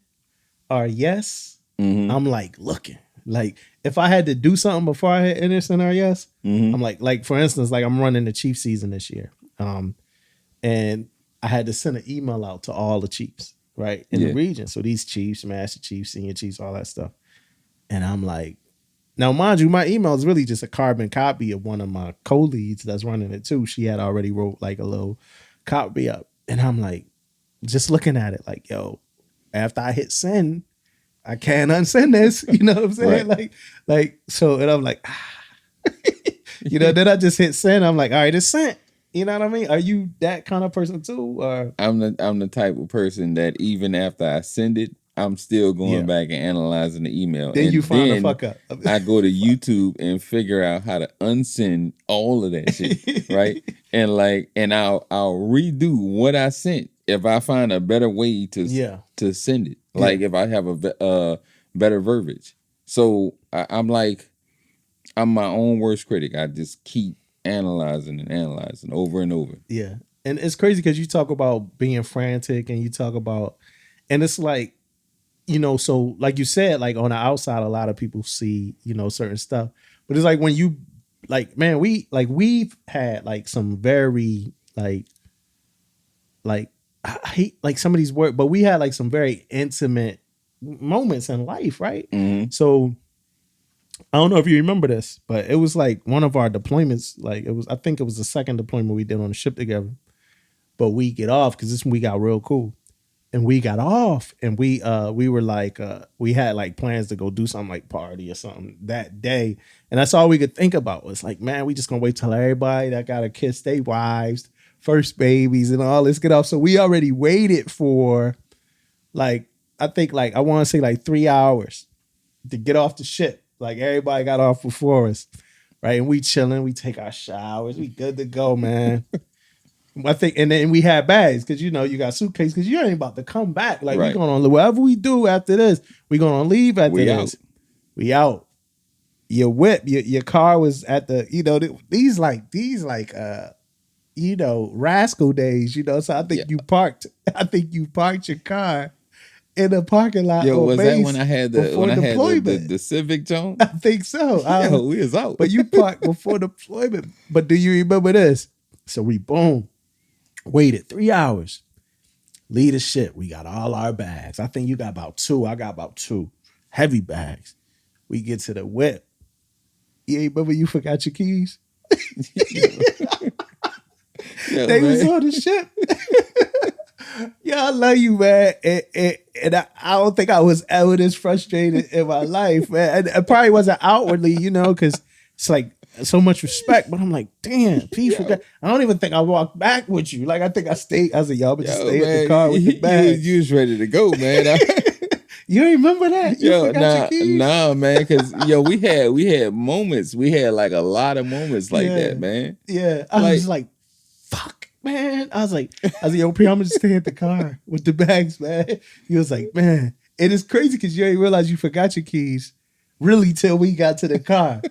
or yes, Mm-hmm. I'm like looking. Like if I had to do something before I hit enter, send or yes, Mm-hmm. I'm like for instance, like I'm running the Chief season this year. And I had to send an email out to all the Chiefs, right, in the Yeah. region. So these Chiefs, Master Chiefs, Senior Chiefs, all that stuff. And I'm like, now, mind you, my email is really just a carbon copy of one of my co-leads that's running it too. She had already wrote like a little copy up. And I'm like, just looking at it like, yo, after I hit send, I can't unsend this. You know what I'm saying? Right. Like, so, and I'm like, then I just hit send. I'm like, all right, it's sent. You know what I mean? Are you that kind of person too? Or I'm the type of person that even after I send it, I'm still going yeah. back and analyzing the email. Then you And find the then fuck up. I go to YouTube and figure out how to unsend all of that shit, right? And I'll redo what I sent if I find a better way Yeah. to send it. Yeah. Like if I have better verbiage. So I'm like I'm my own worst critic. I just keep analyzing and analyzing over and over. Yeah. And it's crazy because you talk about being frantic and you talk about, and it's like, so like you said, like on the outside, a lot of people see, certain stuff. But it's like when you, like, man, we've had like some very, like, I hate like some of these words, but we had like some very intimate moments in life, right? Mm-hmm. So I don't know if you remember this, but it was like one of our deployments. Like it was, I think it was the second deployment we did on the ship together. But we get off because this one we got real cool, and we got off, and we were like we had like plans to go do something like party or something that day, and that's all we could think about was like, man, we just gonna wait till everybody that got a kiss their wives, first babies, and all this get off. So we already waited for like I think like I want to say like 3 hours to get off the ship. Like everybody got off before us, right? And we chilling, we take our showers, we good to go, man. I think, and then we had bags because you know you got suitcase because you ain't about to come back. Like we Right. going on whatever we do after this, we gonna leave after We this. out. We out. Your whip, your car was at the these rascal days. So I think Yeah. you parked. I think you parked your car in the parking lot Yo, on was that when base I had before deployment. the Civic Jones? I think so. Yo, we was out. But you parked before deployment. But do you remember this? So we boom, waited 3 hours. Lead the ship. We got all our bags. I think you got about two. I got about two heavy bags. We get to the whip. You ain't remember you forgot your keys? Yo, They was man. on the ship. Yeah, I love you, man. And I don't think I was ever this frustrated in my life, man. And it probably wasn't outwardly, because it's like so much respect. But I'm like, damn, P forgot. I don't even think I walked back with you. Like I think I stayed. I was like, y'all, but just Yo, stay at the man, car with the bags. you was ready to go, man. You remember that? You Yo, forgot your keys? nah, man, because we had moments. We had like a lot of moments like Yeah. that, man. Yeah, I was like, fuck, man. I was like, yo, P, I'm gonna just stay at the car with the bags, man. He was like, man, it is crazy because you ain't realize you forgot your keys really till we got to the car.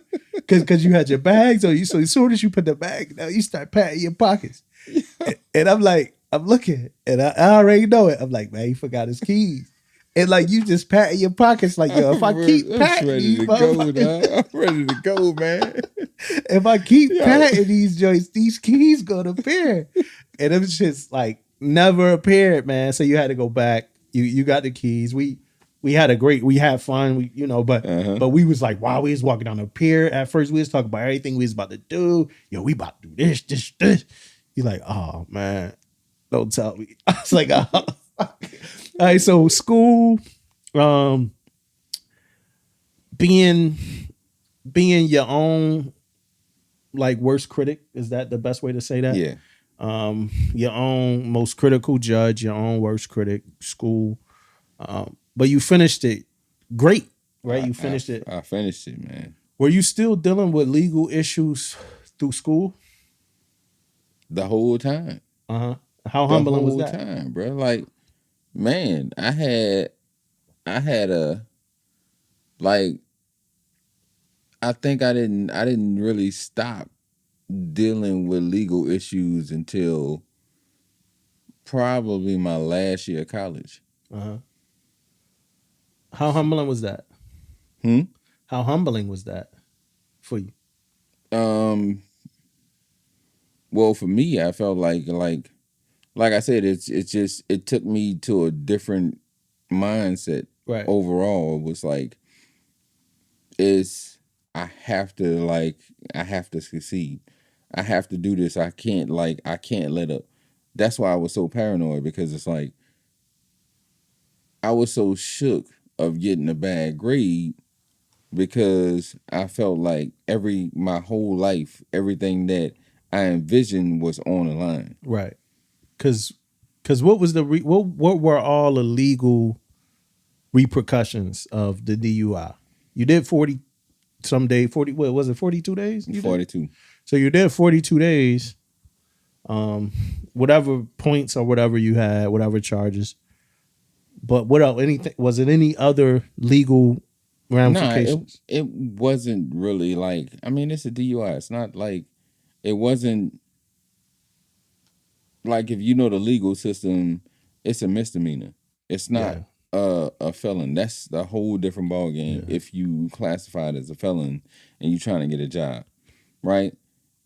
Cause you had your bags on you. So as soon as you put the bag down, you start patting your pockets. And I'm like, I'm looking, and I already know it. I'm like, man, he forgot his keys. And like you just patting your pockets, like, yo, if I keep I'm patting ready these to go, dog. motherfuckers, I'm ready to go, man. if I keep Yo. patting these joints, these keys gonna appear. And it was just like never appeared, man. So you had to go back. You got the keys. We had fun. But we was like, while we was walking down the pier, at first we was talking about everything we was about to do. Yo, we about to do this. You're like, oh man, don't tell me. I was like, oh fuck. All right, so school, being your own like worst critic, is that the best way to say that? Yeah. Your own most critical judge, your own worst critic, school. But you finished it great, right? You finished it. I finished it, man. Were you still dealing with legal issues through school? The whole time. How humbling was that? The whole time, bro. Like, man, I had a like I think I didn't really stop dealing with legal issues until probably my last year of college. How humbling was that? How humbling was that for you? Well, for me, I felt like I said, it took me to a different mindset. Right. Overall, it was like I have to succeed. I have to do this. I can't let up. That's why I was so paranoid, because it's like I was so shook of getting a bad grade, because I felt like my whole life, everything that I envisioned was on the line. Right. Because what was what were all the legal repercussions of the DUI? You did 40 some day, 40, what was it, 42 days? 42. So you did 42 days, whatever points or whatever you had, whatever charges. But what else? Was it any other legal ramifications? Nah, it wasn't really like, I mean, it's a DUI. It's not like, it wasn't like, if you know the legal system, it's a misdemeanor. It's not a felon. That's a whole different ballgame if you classify it as a felon and you're trying to get a job, right?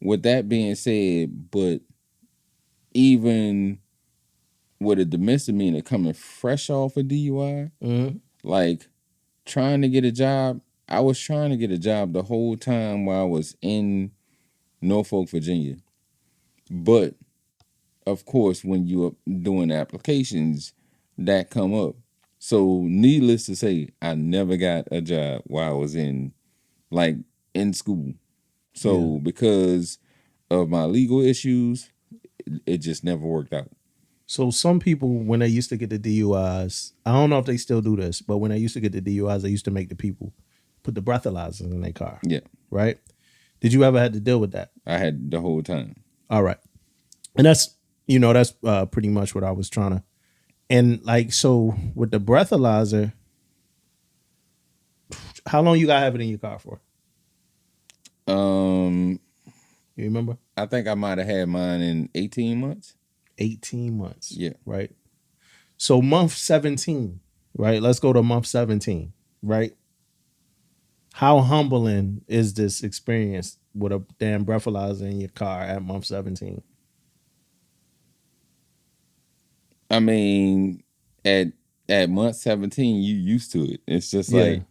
With that being said, but even with a misdemeanor coming fresh off a DUI, like trying to get a job, I was trying to get a job the whole time while I was in Norfolk, Virginia. But of course, when you're doing applications, that come up. So needless to say, I never got a job while I was like in school. Yeah. So because of my legal issues, it just never worked out. So some people, when they used to get the DUIs, I don't know if they still do this, but when they used to get the DUIs, they used to make the people put the breathalyzers in their car. Yeah, Right? Did you ever had to deal with that? I had the whole time. All right. And that's pretty much what I was trying to. And like, so with the breathalyzer, how long you got to have it in your car for? Um, You remember? I think I might have had mine in 18 months. 18 months. Yeah. Right. So month 17, right? Let's go to month 17, right? How humbling is this experience with a damn breathalyzer in your car at month 17? I mean, at month 17, you used to it. It's just Yeah. like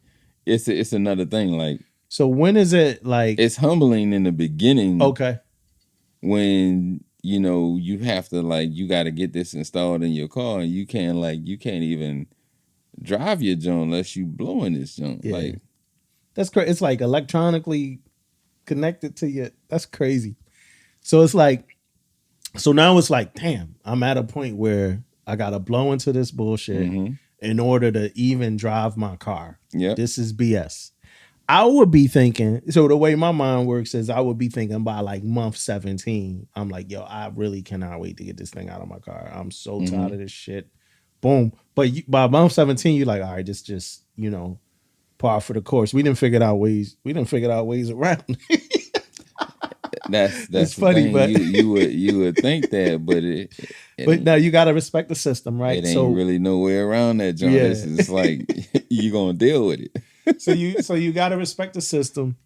it's another thing. Like So when is it like, it's humbling in the beginning okay, when you have to like you got to get this installed in your car and you can't even drive your joint unless you blowing this joint. yeah, Like that's crazy. It's like electronically connected to you. That's crazy. So it's like, so now it's like, damn, I'm at a point where I got to blow into this bullshit mm-hmm. in order to even drive my car. Yep. This is BS. I would be thinking, so the way my mind works is I would be thinking by like month 17, I'm like, yo, I really cannot wait to get this thing out of my car. I'm so tired of this shit. Boom. But by month 17, you're like, all right, this just, par for the course. We didn't figure out ways. We didn't figure out ways around. That's It's the funny, thing. but You would think that, but it but now ain't you gotta respect the system, right? it ain't really no way around that joint. Yeah. It's just like you gonna deal with it. So you gotta respect the system.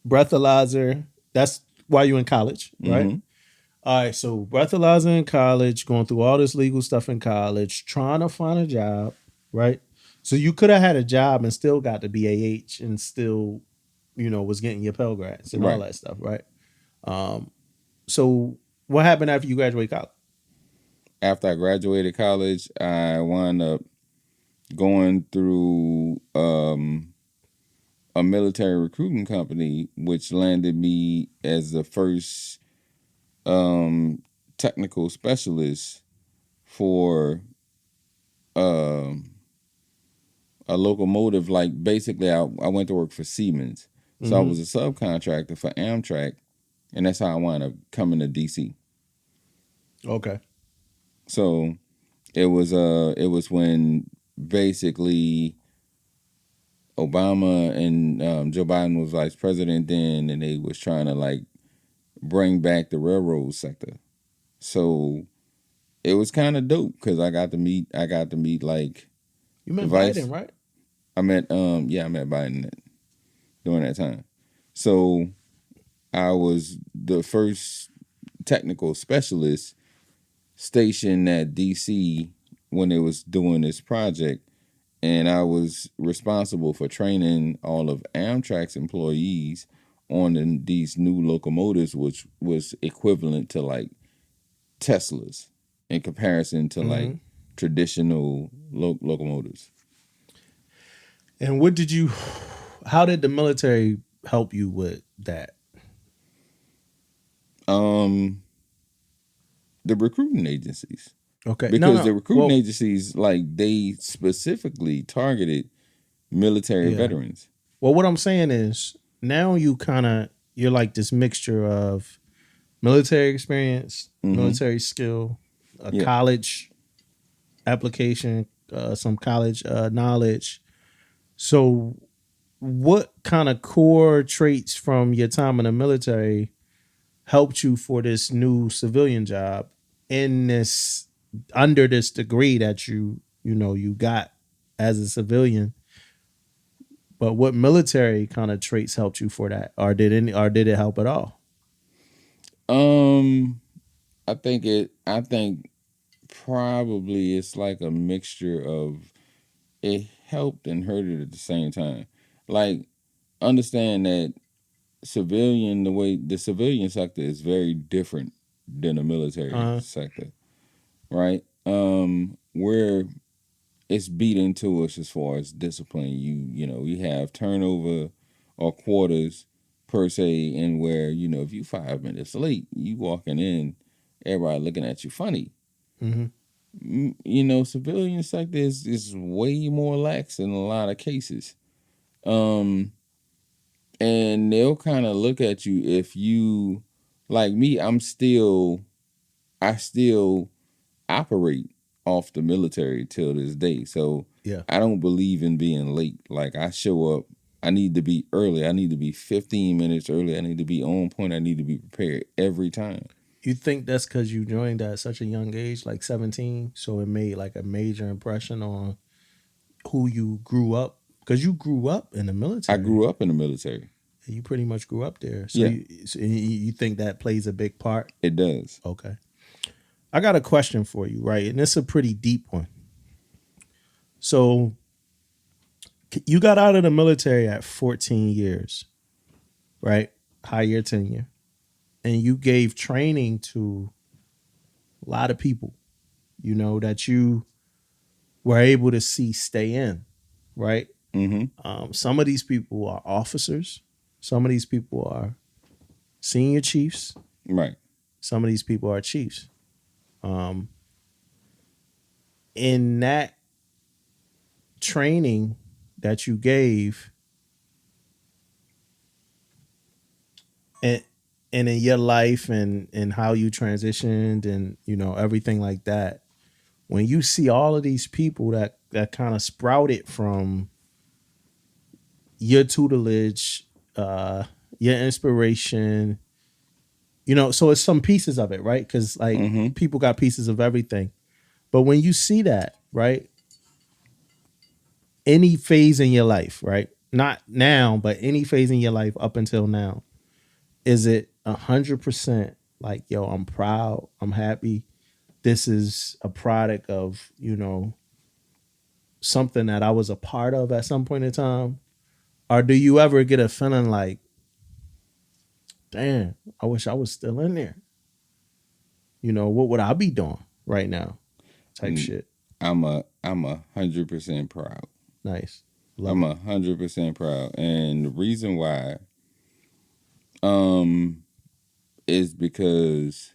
Breathalyzer. That's why you in college, right? Mm-hmm. All right. So breathalyzer in college, going through all this legal stuff in college, trying to find a job, right? So you could have had a job and still got the BAH and still, was getting your Pell Grants and all Right. that stuff, right? So what happened after you graduated college? After I graduated college, I wound up going through a military recruiting company, which landed me as the first technical specialist for um, a locomotive. Like basically, I went to work for Siemens, so I was a subcontractor for Amtrak, and that's how I wound up coming to DC. Okay. So it was when basically Obama and Joe Biden was vice president then, and they was trying to like bring back the railroad sector. So it was kind of dope because I got to meet like You the met vice. Biden, right? I met Biden during that time. So I was the first technical specialist stationed at DC when they was doing this project, and I was responsible for training all of Amtrak's employees on these new locomotives, which was equivalent to like Teslas in comparison to like traditional locomotives. And how did the military help you with that? Um, the recruiting agencies, Okay. No, because no. the recruiting Well, agencies like they specifically targeted military yeah. veterans. Well, what I'm saying is now you're like this mixture of military experience, Mm-hmm. military skill, a Yeah. college application, some college knowledge. So, what kind of core traits from your time in the military helped you for this new civilian job in this under this degree that you got as a civilian? But what military kind of traits helped you for that, or did it help at all? Um, I think probably it's like a mixture of it helped and hurt it at the same time. Like, understand that the way the civilian sector is very different than the military Uh, sector, right? Where it's beat into us as far as discipline. You have turnover or quarters per se, and where if you 5 minutes late, you walking in, everybody looking at you funny. mm-hmm. Civilian sector is way more lax in a lot of cases. Um, and they'll kind of look at you if you, like me. I still operate off the military till this day. So Yeah. I don't believe in being late. Like, I show up, I need to be early. I need to be 15 minutes early. I need to be on point. I need to be prepared every time. You think that's because you joined at such a young age, like 17, so it made like a major impression on who you grew up? Because you grew up in the I military. grew up in the military. You pretty much grew up there. So, Yeah, you think that plays a big part? it does. Okay. I got a question for you, right? And it's a pretty deep one. So, you got out of the military at 14 years, right? High year tenure. And you gave training to a lot of people, that you were able to see stay in, right? Mm-hmm. Some of these people are officers. Some of these people are senior chiefs. Right. Some of these people are chiefs. Um, in that training that you gave, and and in your life and how you transitioned and everything like that, when you see all of these people that kind of sprouted from your tutelage, your inspiration, so it's some pieces of it, right? Because like Mm-hmm. people got pieces of everything. But when you see that, right, any phase in your life, right, not now, but any phase in your life up until now, is it 100% like, yo, I'm proud, I'm happy, this is a product of something that I was a part of at some point in time? Or do you ever get a feeling like, damn, I wish I was still in there? What would I be doing right now? Type shit. I'm 100% proud. Nice. Love I'm it. 100% proud, and the reason why um is because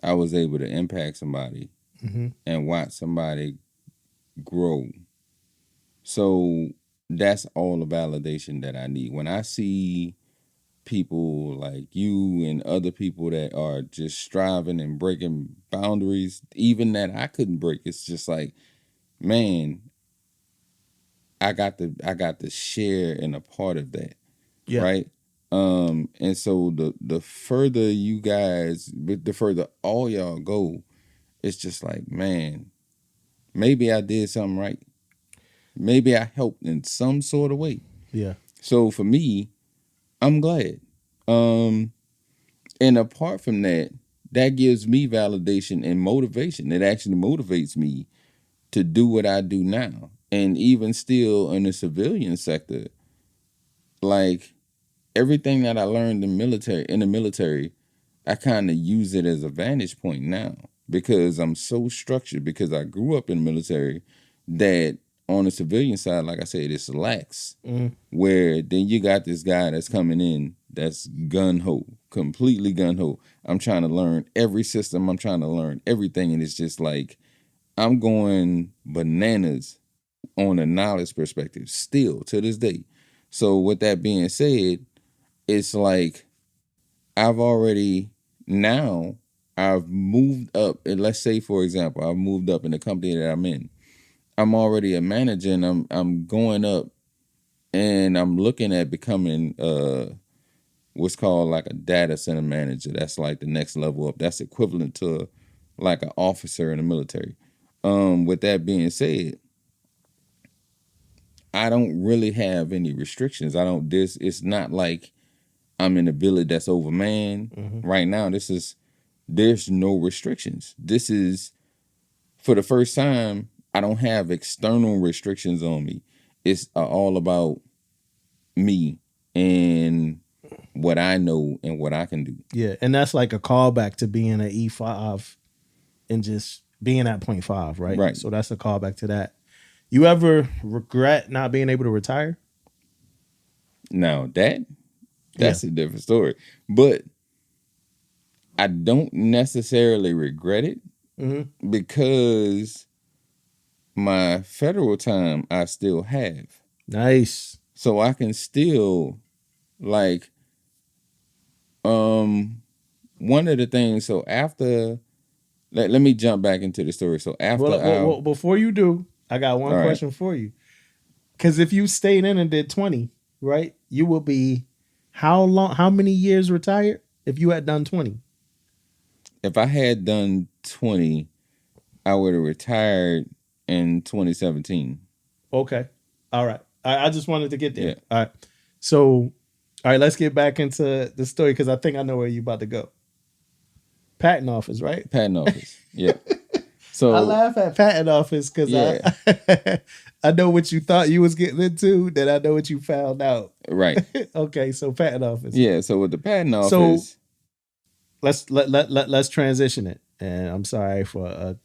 I was able to impact somebody Hmm. and watch somebody grow. So that's all the validation that I need. When I see people like you and other people that are just striving and breaking boundaries, even that I couldn't break, it's just like, man, I got to share in a part of that, Yeah. right? And so the further you guys, the further all y'all go, it's just like, man, maybe I did something right. Maybe I helped in some sort of way. Yeah. So for me, I'm glad. Um, and apart from that, that gives me validation and motivation. It actually motivates me to do what I do now. And even still in the civilian sector, like, everything that I learned in the military, I kind of use it as a vantage point now because I'm so structured because I grew up in the military that on the civilian side, like I said, it's lax. Mm. Where then you got this guy that's coming in that's gun ho, completely gun ho. I'm trying to learn every system. I'm trying to learn everything, and it's just like I'm going bananas on a knowledge perspective still to this day. So with that being said, it's like I've already now I've moved up. And let's say, for example, I've moved up in the company that I'm in. I'm already a manager, and I'm going up, and I'm looking at becoming what's called like a data center manager. That's like the next level up. That's equivalent to like an officer in the military. With that being said, I don't really have any restrictions. I don't this It's not like I'm in a village that's overmanned. Hmm. Right now, there's no restrictions. This is for the first time. I don't have external restrictions on me. It's all about me and what I know and what I can do. Yeah, and that's like a callback to being an E5 and just being at point 0.5, right? Right. So that's a callback to that. You ever regret not being able to retire? Now Yeah. that's a different story. But I don't necessarily regret it Mm-hmm. because my federal time I still have. Nice. So I can still like one of the things, so after let me jump back into the story. So after Well, before you do, I got one all right, question for you. Because if you stayed in and did 20, right, you will be how many years retired if you had done 20? if I had done 20, I would have retired in 2017. Okay. All right. I just wanted to get there. Yeah. All right. So, all right, let's get back into the story because I think I know where you're about to go. Patent office, right? Patent office. Yeah. I So laugh at patent office because yeah, I know what you thought you was getting into, then I know what you found out. right. Okay, so patent office. Yeah. So with the patent So office, let's transition it. And I'm sorry for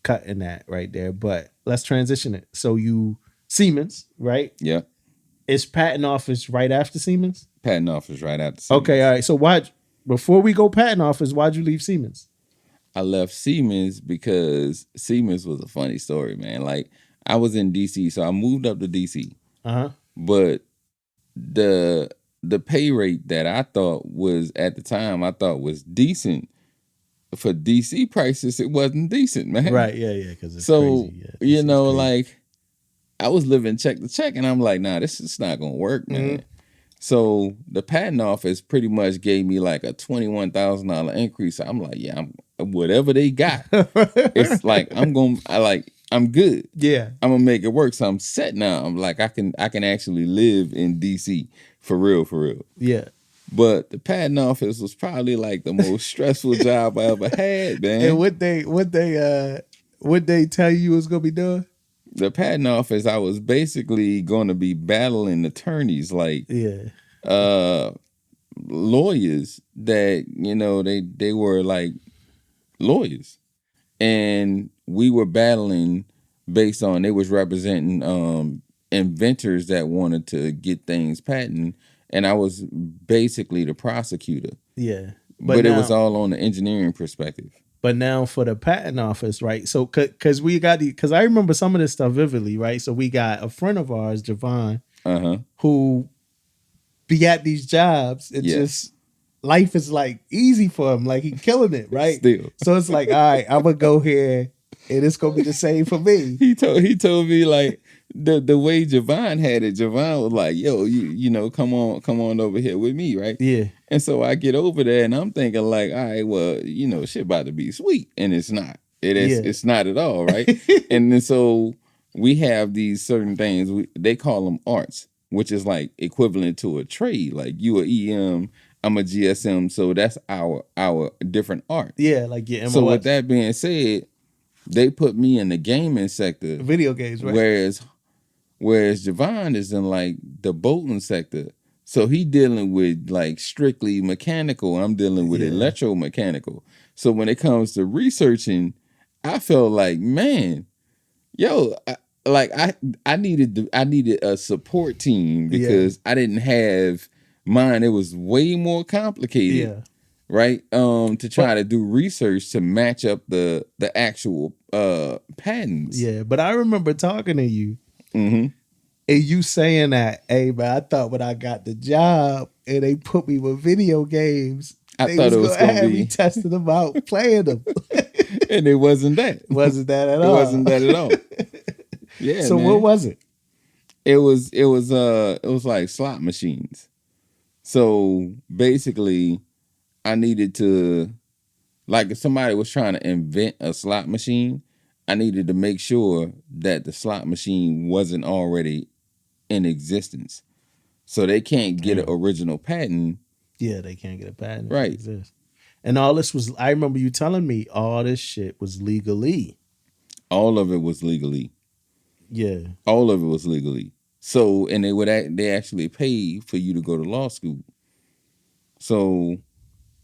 cutting that right there, but let's transition it. So you Siemens, right? yeah, Is patent office right after Siemens? patent office right after Siemens. Okay, all right. So why before we go patent office, why'd you leave Siemens? I left Siemens because Siemens was a funny story, man. Like I was in DC, so I moved up to DC. Uh-huh. But the the pay rate that I thought was at the time I thought was decent for DC prices, it wasn't decent, man. Right, yeah, because it's So, crazy. Yeah, you know, crazy. like I was living check to check and I'm like, nah, this is not gonna work, man. Mhm. So the patent office pretty much gave me like a $21,000 increase. I'm like, yeah, I'm whatever they got. It's like I'm good. Yeah. I'm gonna make it work. So I'm set now. I'm like I can actually live in DC for real, for real. Yeah. But the patent office was probably like the most stressful job I ever had, man. And what they tell you was gonna be doing? The patent office, I was basically gonna be battling attorneys like Yeah. lawyers that, you know, they were like lawyers. And we were battling based on they was representing inventors that wanted to get things patent, and I was basically the prosecutor. Yeah. But it was all on the engineering perspective. But now for the patent office, right? So because we got because I remember some of this stuff vividly, right? So we got a friend of ours, Javon, who be at these jobs. It just life is like easy for him, like he killing it, right? Still. So it's like, all right, I'm gonna go here, and it's gonna be the same for me. He told me like the way Javon had it. Javon was like, "Yo, you know, come on over here with me, right?" Yeah. And so I get over there, and I'm thinking like, "All right, well, you know, shit about to be sweet," and it's not. It's not at all, right? And then so we have these certain things. They call them arts, which is like equivalent to a trade. Like you a EM, I'm a GSM, so that's our different art. Yeah, like your MOS. So with that being said, they put me in the gaming sector, video games, right? Whereas Javon is in like the boating sector. So he dealing with like strictly mechanical. I'm dealing with electromechanical. So when it comes to researching, I felt like, man, yo, I needed a support team because I didn't have mine. It was way more complicated. Yeah. Right? To try to do research to match up the actual patents. Yeah, but I remember talking to you and you saying that, hey man, I thought when I got the job and they put me with video games, I thought it was gonna have be me testing them out, playing them. And it wasn't that. Wasn't that at all? It wasn't that at all. Yeah. So man. what was it? It was like slot machines. So basically I needed to, like if somebody was trying to invent a slot machine, I needed to make sure that the slot machine wasn't already in existence. So they can't get an original patent. Yeah, they can't get a patent. Right. And all this was, I remember you telling me all this shit was legally. all of it was legally. Yeah. All of it was legally. So, and they actually paid for you to go to law school. So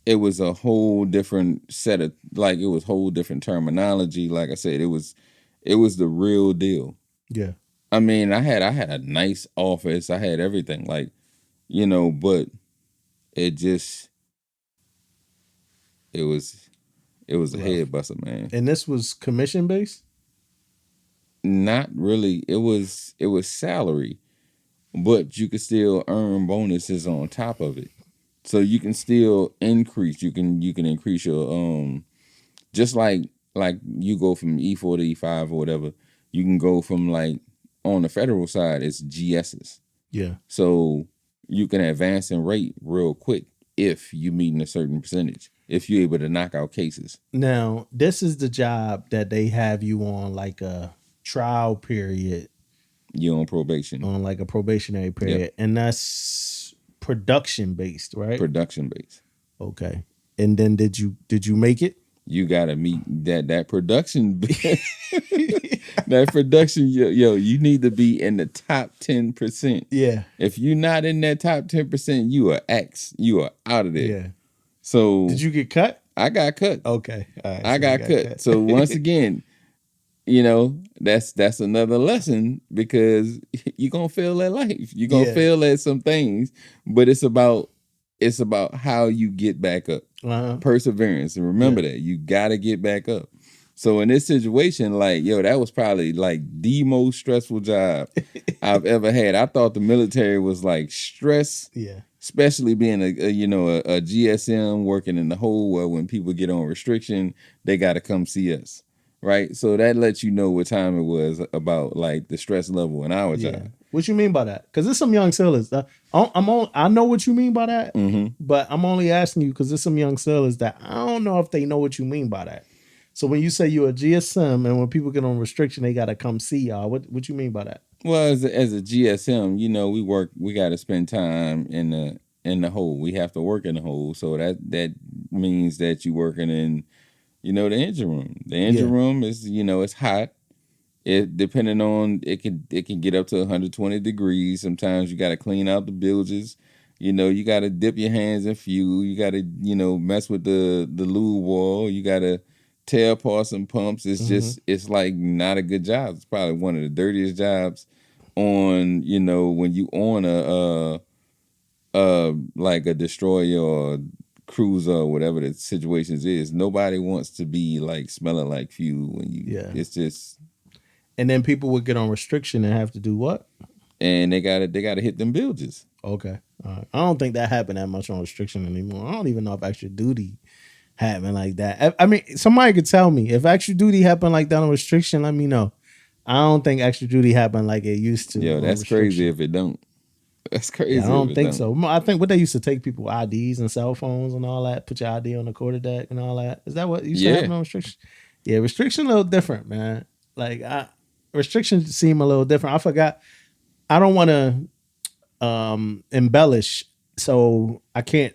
it was a whole different set of, like, it was whole different terminology. Like I said, it was the real deal. Yeah. I mean, I had a nice office. I had everything, like, but it just it was it was a Rough. head buster, man. And this was commission based? Not really. It was salary, but you could still earn bonuses on top of it. So you can still increase. You can increase your just like you go from E4 to E5 or whatever. You can go from, like, on the federal side, it's GSs. Yeah. So you can advance in rate real quick if you meeting a certain percentage. If you're able to knock out cases. Now, this is the job that they have you on like a trial period, You're on probation. on like a probationary period, Yep. and that's production based, right? Production based. Okay. And then did you make it? You gotta meet that production. That production, yo, you need to be in the top 10%. Yeah. If you're not in that top 10%, you are X. You are out of there. Yeah. So Did you get cut? I got cut. Okay. All right, I so you got cut. So once again, that's another lesson, because you're gonna fail at life. You're gonna Yeah. fail at some things, but it's about how you get back up. Uh-huh. Perseverance. And remember Yeah. that. You gotta get back up. So in this situation, like, yo, that was probably like the most stressful job I've ever had. I thought the military was like stress, Yeah. especially being a GSM working in the hole, where when people get on restriction, they got to come see us, right? So that lets you know what time it was, about like the stress level in our Yeah. job. What you mean by that? Because there's some young sailors. I know what you mean by that, but I'm only asking you because there's some young sailors that I don't know if they know what you mean by that. So when you say you're a GSM and when people get on restriction, they got to come see y'all. What you mean by that? Well, as a GSM, we got to spend time in the hole. We have to work in the hole, so that means that you working in, the engine room. The engine room is, it's hot. It depending on it can get up to 120 degrees. Sometimes you got to clean out the bilges. You got to dip your hands in fuel. You got to mess with the lube wall. You got to tear apart some pumps. It's just it's like not a good job. It's probably one of the dirtiest jobs on when you on like a destroyer or cruiser or whatever the situations is. Nobody wants to be like smelling like fuel when you. Yeah. It's just. And then people would get on restriction and have to do what? And they gotta hit them bilges. Okay. All right. I don't think that happened that much on restriction anymore. I don't even know if extra duty happened like that. I mean, somebody could tell me if extra duty happened like that on restriction. Let me know. I don't think extra duty happened like it used to. Yo, that's crazy if it don't. That's crazy. Yeah, I don't think so. I think what they used to take people IDs and cell phones and all that, put your ID on the quarterdeck and all that. Is that what used to happen on restriction? Yeah, restriction a little different, man. Like restrictions seem a little different. I forgot. I don't want to embellish, so I can't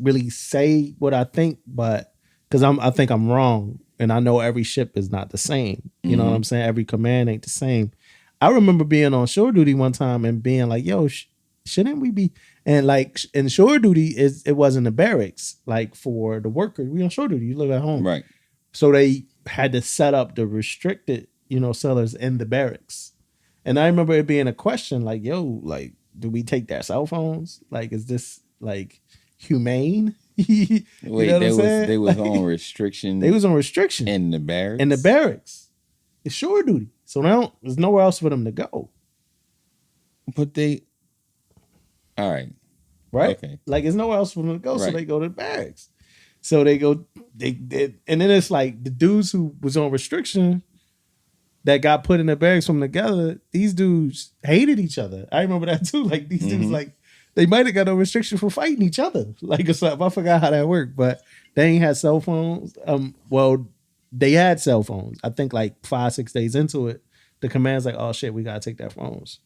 really say what I think, but because I think I'm wrong, and I know every ship is not the same. You know what I'm saying? Every command ain't the same. I remember being on shore duty one time and being like, "Yo, shouldn't we be?" And like in shore duty, it wasn't the barracks. Like for the workers, we on shore duty. You live at home, right? So they had to set up the restricted, sellers in the barracks. And I remember it being a question like, "Yo, like, do we take their cell phones? Like, is this like humane?" Wait, they was on restriction. They was on restriction in the barracks. In the barracks, it's shore duty. So now there's nowhere else for them to go. But all right. Right? Okay. Like there's nowhere else for them to go, right. So they go to the barracks. So they go, and then it's like the dudes who was on restriction that got put in the barracks from together, these dudes hated each other. I remember that too. Like these dudes, like they might have got a restriction for fighting each other. Like or something. I forgot how that worked, but they ain't had cell phones. Well, they had cell phones. I think like 5-6 days into it, the command's like, "Oh shit, we gotta take their phones."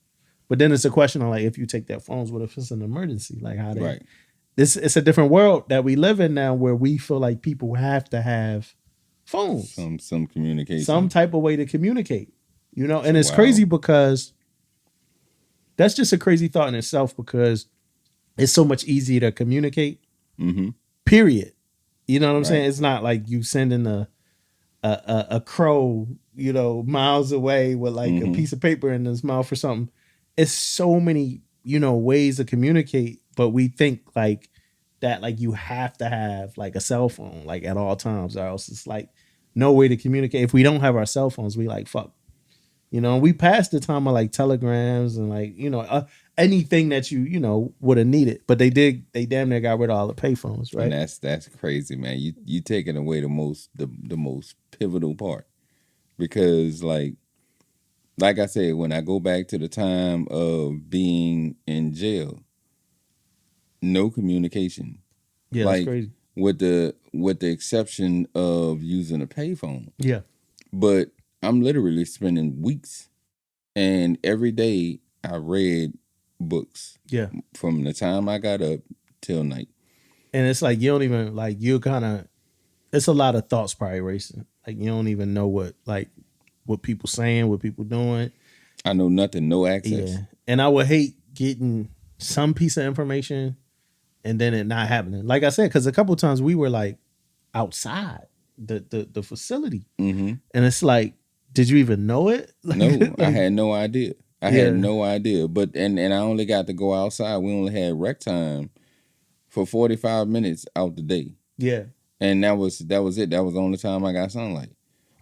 But then it's a question on like, if you take their phones, what if it's an emergency? Like how they? Right. It's a different world that we live in now, where we feel like people have to have Phones. Some Some communication. type of way to communicate. You know, and it's Wow. crazy because that's just a crazy thought in itself because it's so much easier to communicate. Mm-hmm. Period. You know what I'm Right. saying? It's not like you sending a crow, you know, miles away with like a Mm-hmm. piece of paper in his mouth or something. It's so many, you know, ways to communicate, but we think like that, like you have to have like a cell phone like at all times, or else it's like no way to communicate. If we don't have our cell phones, we like fuck. You know, we passed the time of like telegrams and like, you know, anything that you know, would have needed. But they damn near got rid of all the payphones, And right? that's crazy, man. You taking away the most pivotal part because like I said, when I go back to the time of being in jail, no communication. Yeah, that's Like crazy. with the exception of using a payphone. Yeah, But I'm literally spending weeks and every day I read books yeah. from the time I got up till night. And it's like you don't even like you kind of it's a lot of thoughts probably racing. Like you don't even know what people saying, what people doing. I know nothing, no Yeah. access. And I would hate getting some piece of information and then it not happening. Like I said, because a couple of times we were like outside the facility. Mm-hmm. And it's like, did you even know it? No, I Like had no idea. I had yeah, no idea. But and I only got to go outside. We only had rec time for 45 minutes out the day. yeah, And that was it. That was the only time I got sunlight.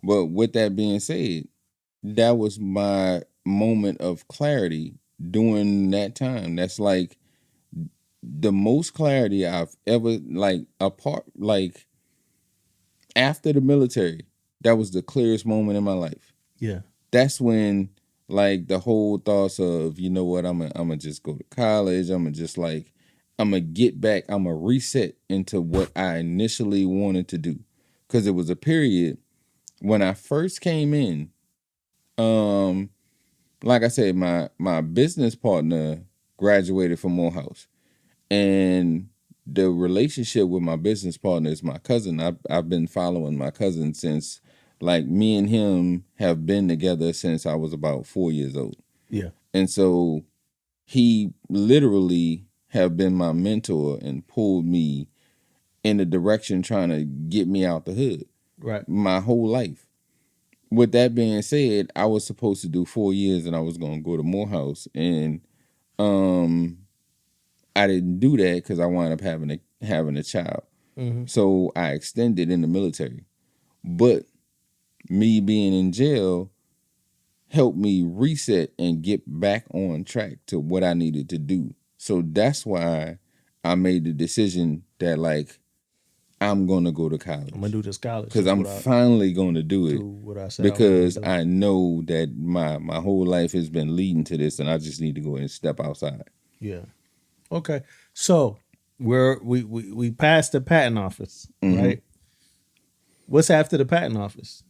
But with that being said, that was my moment of clarity during that time. That's like the most clarity I've ever after the military. That was the clearest moment in my life. yeah. That's when like the whole thoughts of you know what I'm gonna just go to college. I'm gonna just like I'm gonna get back. I'm gonna reset into what I initially wanted to do because it was a period when I first came in. Um, like I said, my business partner graduated from Morehouse, and the relationship with my business partner is my cousin. I've been following my cousin since like me and him have been together since I was about 4 years old. Yeah. And so he literally have been my mentor and pulled me in the direction trying to get me out the hood Right. my whole life. With that being said, I was supposed to do 4 years and I was gonna go to Morehouse and um I didn't do that because I wound up having a child. Mm-hmm. So I extended in the military. But me being in jail helped me reset and get back on track to what I needed to do. So that's why I made the decision that like I'm gonna go to I'm gonna college do this college. because That's I'm what I finally gonna do do it what I said I was gonna because do. I know that my whole life has been leading to this, and I just need to go ahead and step outside. Yeah. Okay. So we passed the patent office, Hmm. right? What's after the patent office?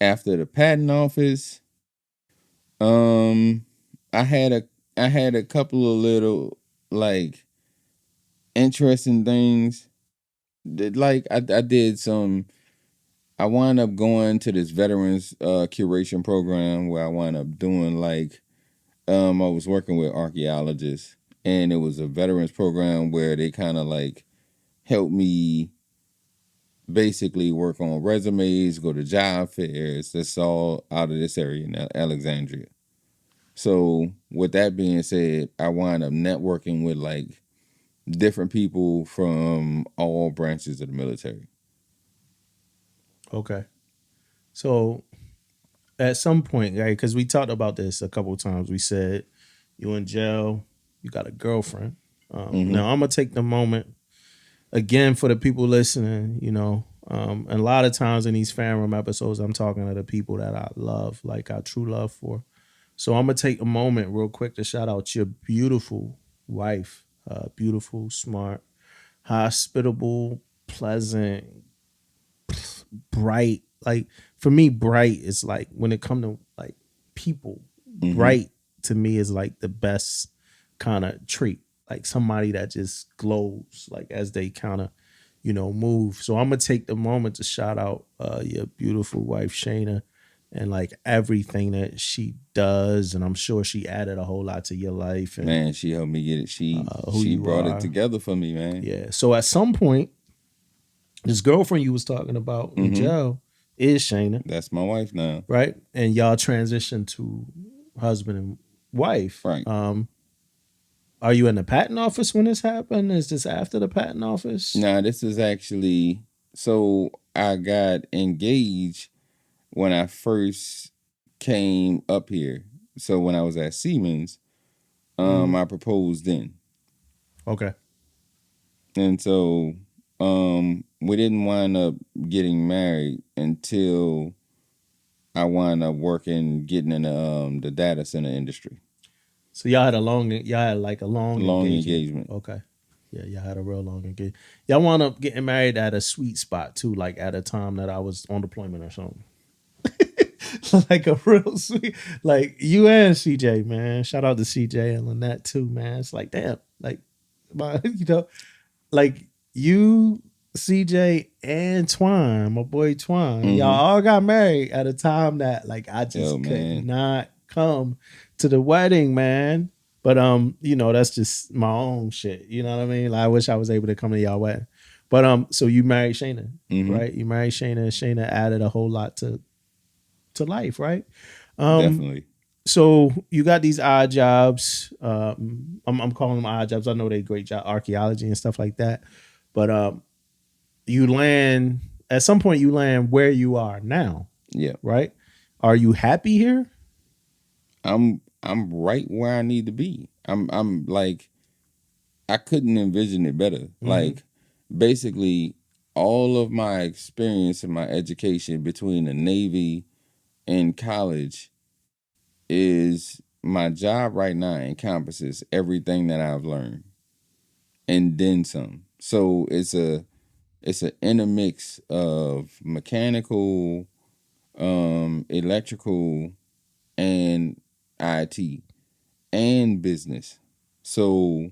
After the patent office, um, I had a I had a couple of little like interesting things that like I did some. I wound up going to this veterans curation program where I wound up doing like I was working with archaeologists and it was a veterans program where they kind of like helped me basically work on resumes, go to job fairs. That's all out of this area in Alexandria. So with that being said, I wound up networking with like different people from all branches of the military. Okay. So at some point, right? Because we talked about this a couple of times. We said you in jail, you got a girlfriend. Mm-hmm. Now I'm gonna take the moment again for the people listening. You know, and a lot of times in these fan room episodes, I'm talking to the people that I love, like I true love for. So I'm gonna take a moment real quick to shout out your beautiful wife, beautiful, smart, hospitable, pleasant, bright. Like for me, bright is like when it come to like people, Mm-hmm. bright to me is like the best kind of trait. Like somebody that just glows, like as they kind of, move. So I'm gonna take the moment to shout out your beautiful wife Shayna and like everything that she does, and I'm sure she added a whole lot to your life and Man, she helped me get it. who She you brought it are. together for me, man. Yeah. So at some point, this girlfriend you was talking about in Mm-hmm. jail is Shayna, That's my wife now. right? And y'all transitioned to husband and wife. Right. Are you in the patent office when this happened? Is this after the patent office? Now, this is actually, so I got engaged when I first came up here. So when I was at Siemens, Mhm. I proposed then. Okay. And so we didn't wind up getting married until I wound up working, getting in the data center industry. So y'all had like a long Long engagement. engagement. Okay. Yeah, y'all had a real long engagement. Y'all wound up getting married at a sweet spot too, like at a time that I was on deployment or something. Like a real sweet, like you and CJ, man. Shout out to CJ and Lynette too, man. It's like damn, like my, like you, CJ, and Twine, my boy Twine, y'all Mm-hmm. all got married at a time that like I Yo, just could man. not come to the wedding, man. But that's just my own shit. You know what I mean? Like, I wish I was able to come to y'all wedding. But so you married Shayna, Mm-hmm. right? You married Shayna. Shayna added a whole lot to life, right? Um, Definitely. so you got these odd jobs. I'm calling them odd jobs. I know they great job, archaeology and stuff like that. But you land at some point. You land where you are now, Yeah. right? Are you happy here? I'm right where I need to be. I'm like, I couldn't envision it better. Mm-hmm. Like, basically all of my experience and my education between the Navy and college is my job right now encompasses everything that I've learned and then some. So it's an intermix of mechanical, electrical, and IT and business. So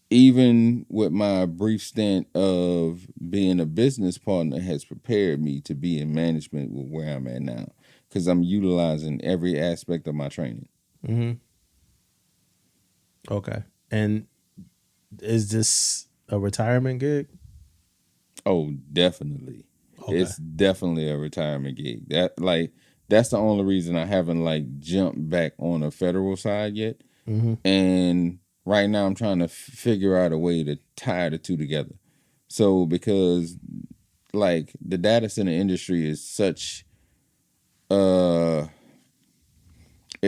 even with my brief stint of being a business partner has prepared me to be in management with where I'm at now because I'm utilizing every aspect of my training. Mm-hmm. Okay. And is this a retirement gig? Oh, definitely. Okay. It's definitely a retirement gig. That's the only reason I haven't like jumped back on the federal side yet. Mm-hmm. And right now I'm trying to figure out a way to tie the two together. So because like the data center industry is uh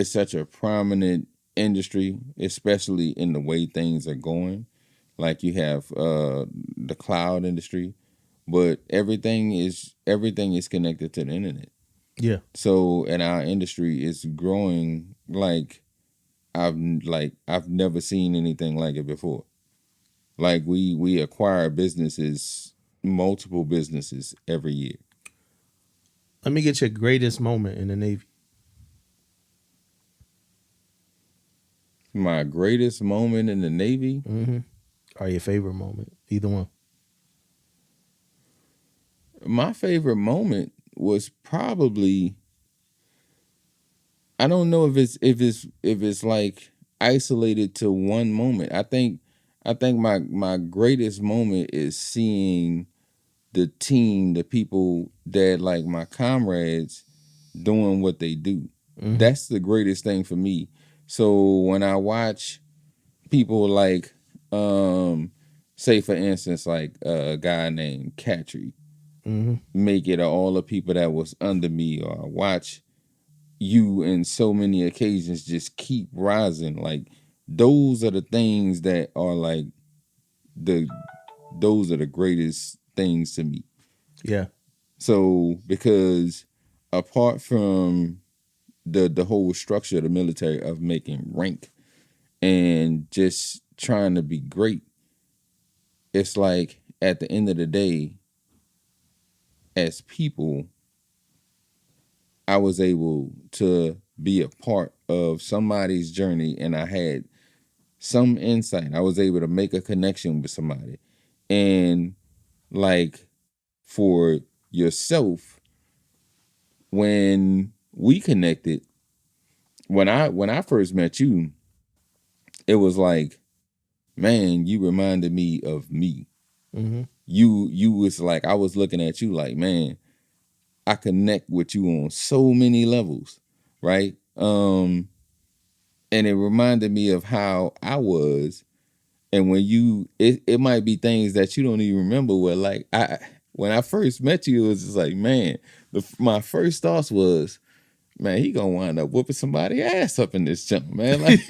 such a prominent industry, especially in the way things are going. Like you have the cloud industry, but everything is connected to the internet. Yeah. So and our industry is growing I've never seen anything like it before. Like we acquire businesses, multiple businesses every year. Let me get your greatest moment in the Navy. My greatest moment in the Navy, Mm-hmm. Or your favorite moment, either one. my favorite moment was probably, I don't know if it's like isolated to one moment. I think my greatest moment is seeing the team, the people that like my comrades doing what they do. Mm-hmm. That's the greatest thing for me. So when I watch people like say for instance like a guy named Catry Mm-hmm. make it, or all the people that was under me, or watch you in so many occasions just keep rising, like those are the things that are like the those are the greatest things to me. Yeah. So because apart from the whole structure of the military of making rank and just trying to be great, it's like at the end of the day, as people, I was able to be a part of somebody's journey and I had some insight. I was able to make a connection with somebody. And like for yourself when we connected, when I first met you, it was like, man, you reminded me of me. Mm-hmm. You was like, I was looking at you like, man, I connect with you on so many levels, right? And it reminded me of how I was. And when it might be things that you don't even remember. Where like when I first met you, it was just like, man, my first thoughts was, man, he gonna wind up whooping somebody ass up in this jump, man. Like,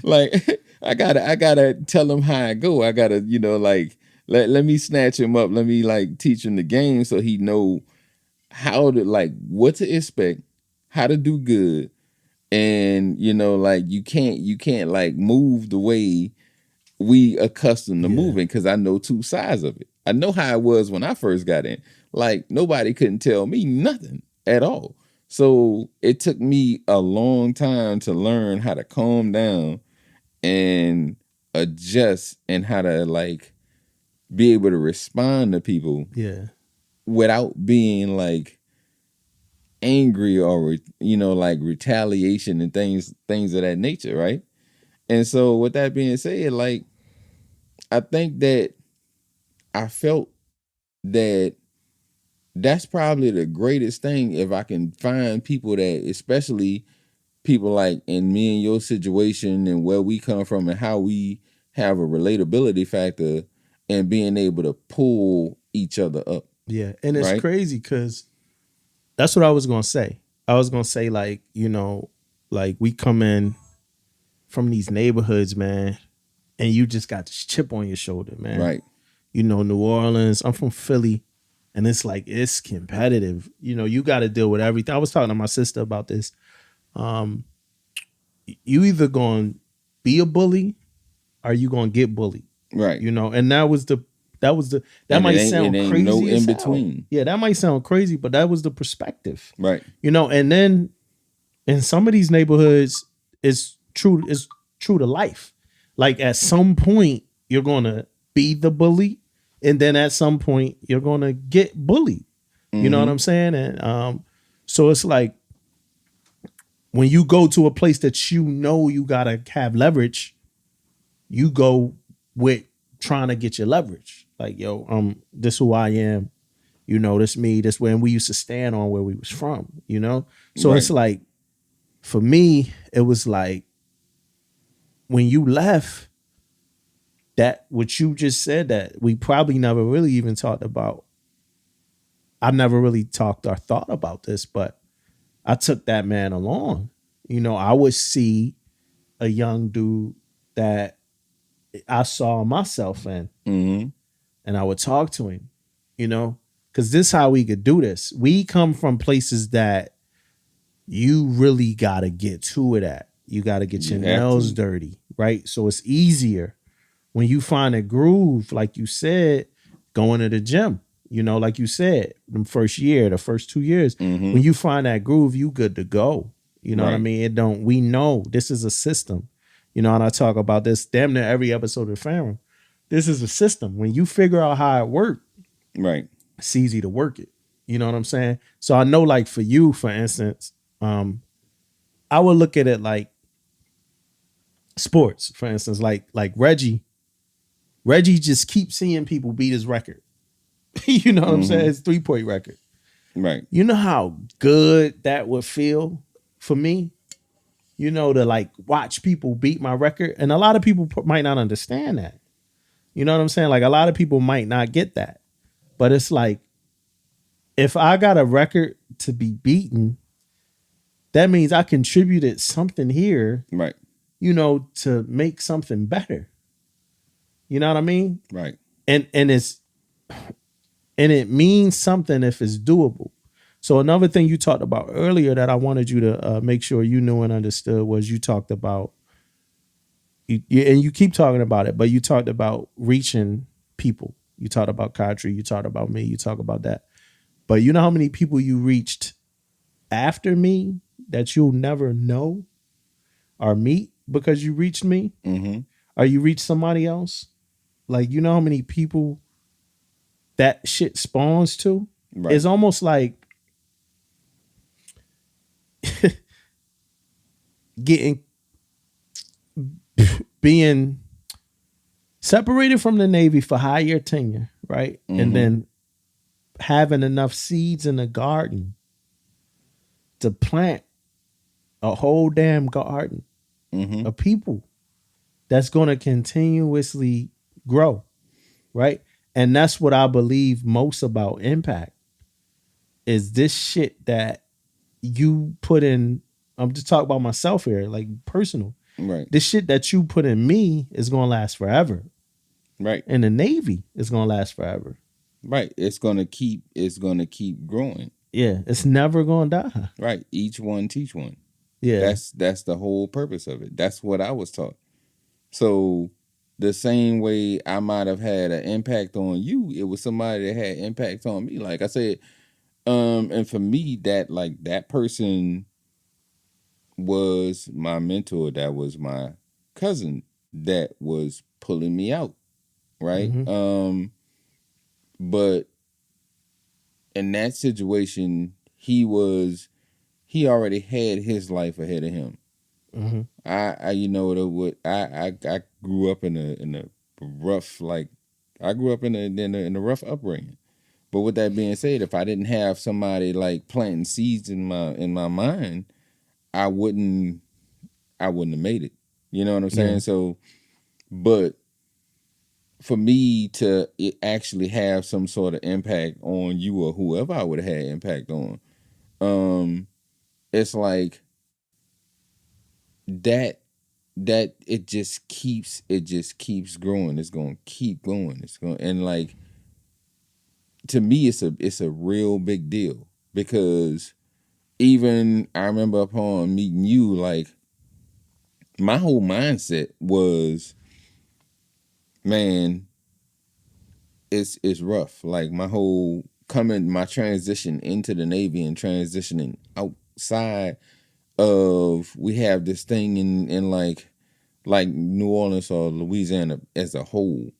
like I gotta tell him how I go. I gotta, like let me snatch him up. Let me like teach him the game so he know how to like what to expect, how to do good, and like you can't like move the way we accustomed to Yeah. moving because I know two sides of it. I know how it was when I first got in. Like nobody couldn't tell me nothing at all. So it took me a long time to learn how to calm down and adjust and how to like be able to respond to people Yeah. without being like angry or like retaliation and things of that nature, right? And so with that being said, like I think that I felt that that's probably the greatest thing if I can find people that, especially people like in me and your situation and where we come from and how we have a relatability factor and being able to pull each other up, Yeah. And it's right? crazy because that's what I was gonna say. I was gonna say, like, like we come in from these neighborhoods, man, and you just got this chip on your shoulder, man. Right. New Orleans. I'm from Philly, and it's like it's competitive. You got to deal with everything. I was talking to my sister about this. Um, you either gonna be a bully or you gonna get bullied. Right. And that And might it sound ain't no crazy in as hell. between. Yeah, that might sound crazy, but that was the perspective. Right. And then in some of these neighborhoods, it's true to life. Like at some point, you're gonna be the bully, and then at some point, you're gonna get bullied. You know what Mm-hmm. I'm saying? And so it's like when you go to a place that you gotta have leverage, you go with trying to get your leverage. Like, yo, this who I am. This me, this where we used to stand on where we was from. So Right. it's like for me, it was like when you left, that what you just said that we probably never really even talked about. I've never really talked or thought about this, but I took that man along. I would see a young dude that I saw myself in, Mm-hmm. and I would talk to him, because this is how we could do this. We come from places that you really got to get to it at. You got to get You your have nails to. dirty, right? So it's easier when you find a groove, like you said, going to the gym. Like you said, the first year, the first 2 years, Mm-hmm. when you find that groove, you good to go. You know what I Right. mean? We know this is a system. And I talk about this damn near every episode of the Family. This is a system. When you figure out how it works, Right. it's easy to work it. You know what I'm saying? So I know, like for you, for instance, I would look at it like sports, for instance, like Reggie. Reggie just keeps seeing people beat his record. You know what I'm saying? Mm-hmm. His 3-point record. Right. You know how good that would feel for me? To like watch people beat my record. And a lot of people might not understand that. You know what I'm saying? Like a lot of people might not get that. But it's like, if I got a record to be beaten, that means I contributed something here, Right. to make something better. You know what I mean? Right. And it means something if it's doable. So another thing you talked about earlier that I wanted you to make sure you knew and understood was you talked about, and you keep talking about it, but you talked about reaching people. You talked about Kadri, you talked about me, you talk about that. But you know how many people you reached after me that you'll never know or meet because you reached me Mm-hmm. or you reached somebody else? Like, you know how many people that shit spawns to Right. is almost like getting being separated from the Navy for higher tenure, right? And Mm-hmm. then having enough seeds in the garden to plant a whole damn garden Mm-hmm. of people that's going to continuously grow, right? And that's what I believe most about impact is this shit that you put in. I'm just talking about myself here, like personal. Right. This shit that you put in me is going to last forever. Right. In the Navy is going to last forever. Right. It's gonna keep growing. Yeah, it's never going to die. Right. Each one teach one. Yeah. That's the whole purpose of it. That's what I was taught. So the same way I might have had an impact on you, it was somebody that had impact on me. Like I said, and for me, that person was my mentor. That was my cousin that was pulling me out. Right. Mm-hmm. But in that situation, he already had his life ahead of him. Mm-hmm. I you know what I grew up in a rough, like, I grew up in a rough upbringing. But with that being said, if I didn't have somebody like planting seeds in my mind, I wouldn't I wouldn't have made it. You know what I'm Yeah. saying? So, but for me to actually have some sort of impact on you or whoever I would have had impact on, um, it's like that it just keeps growing. It's gonna keep going. It's going, and like, to me, it's a real big deal because even I remember upon meeting you, like, my whole mindset was, man, it's rough. Like, my transition into the Navy and transitioning outside of, we have this thing in like New Orleans or Louisiana as a whole,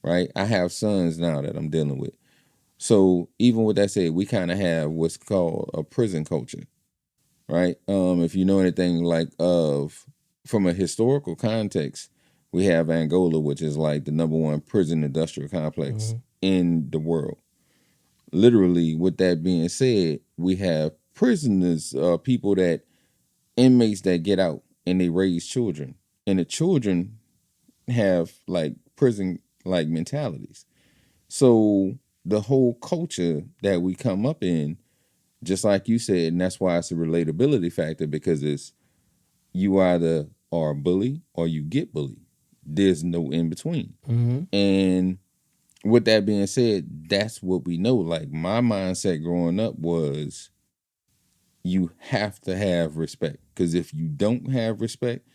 right? I have sons now that I'm dealing with. So even with that said, we kind of have what's called a prison culture, right? If you know anything, like, of from a historical context, we have Angola, which is like the number one prison industrial complex Mm-hmm. in the world. Literally, with that being said, we have prisoners, people that inmates that get out and they raise children, and the children have like prison like mentalities. So the whole culture that we come up in, just like you said, and that's why it's a relatability factor, because it's, you either are a bully or you get bullied. There's no in between. Mm-hmm. And with that being said, that's what we know. Like, my mindset growing up was, you have to have respect, because if you don't have respect,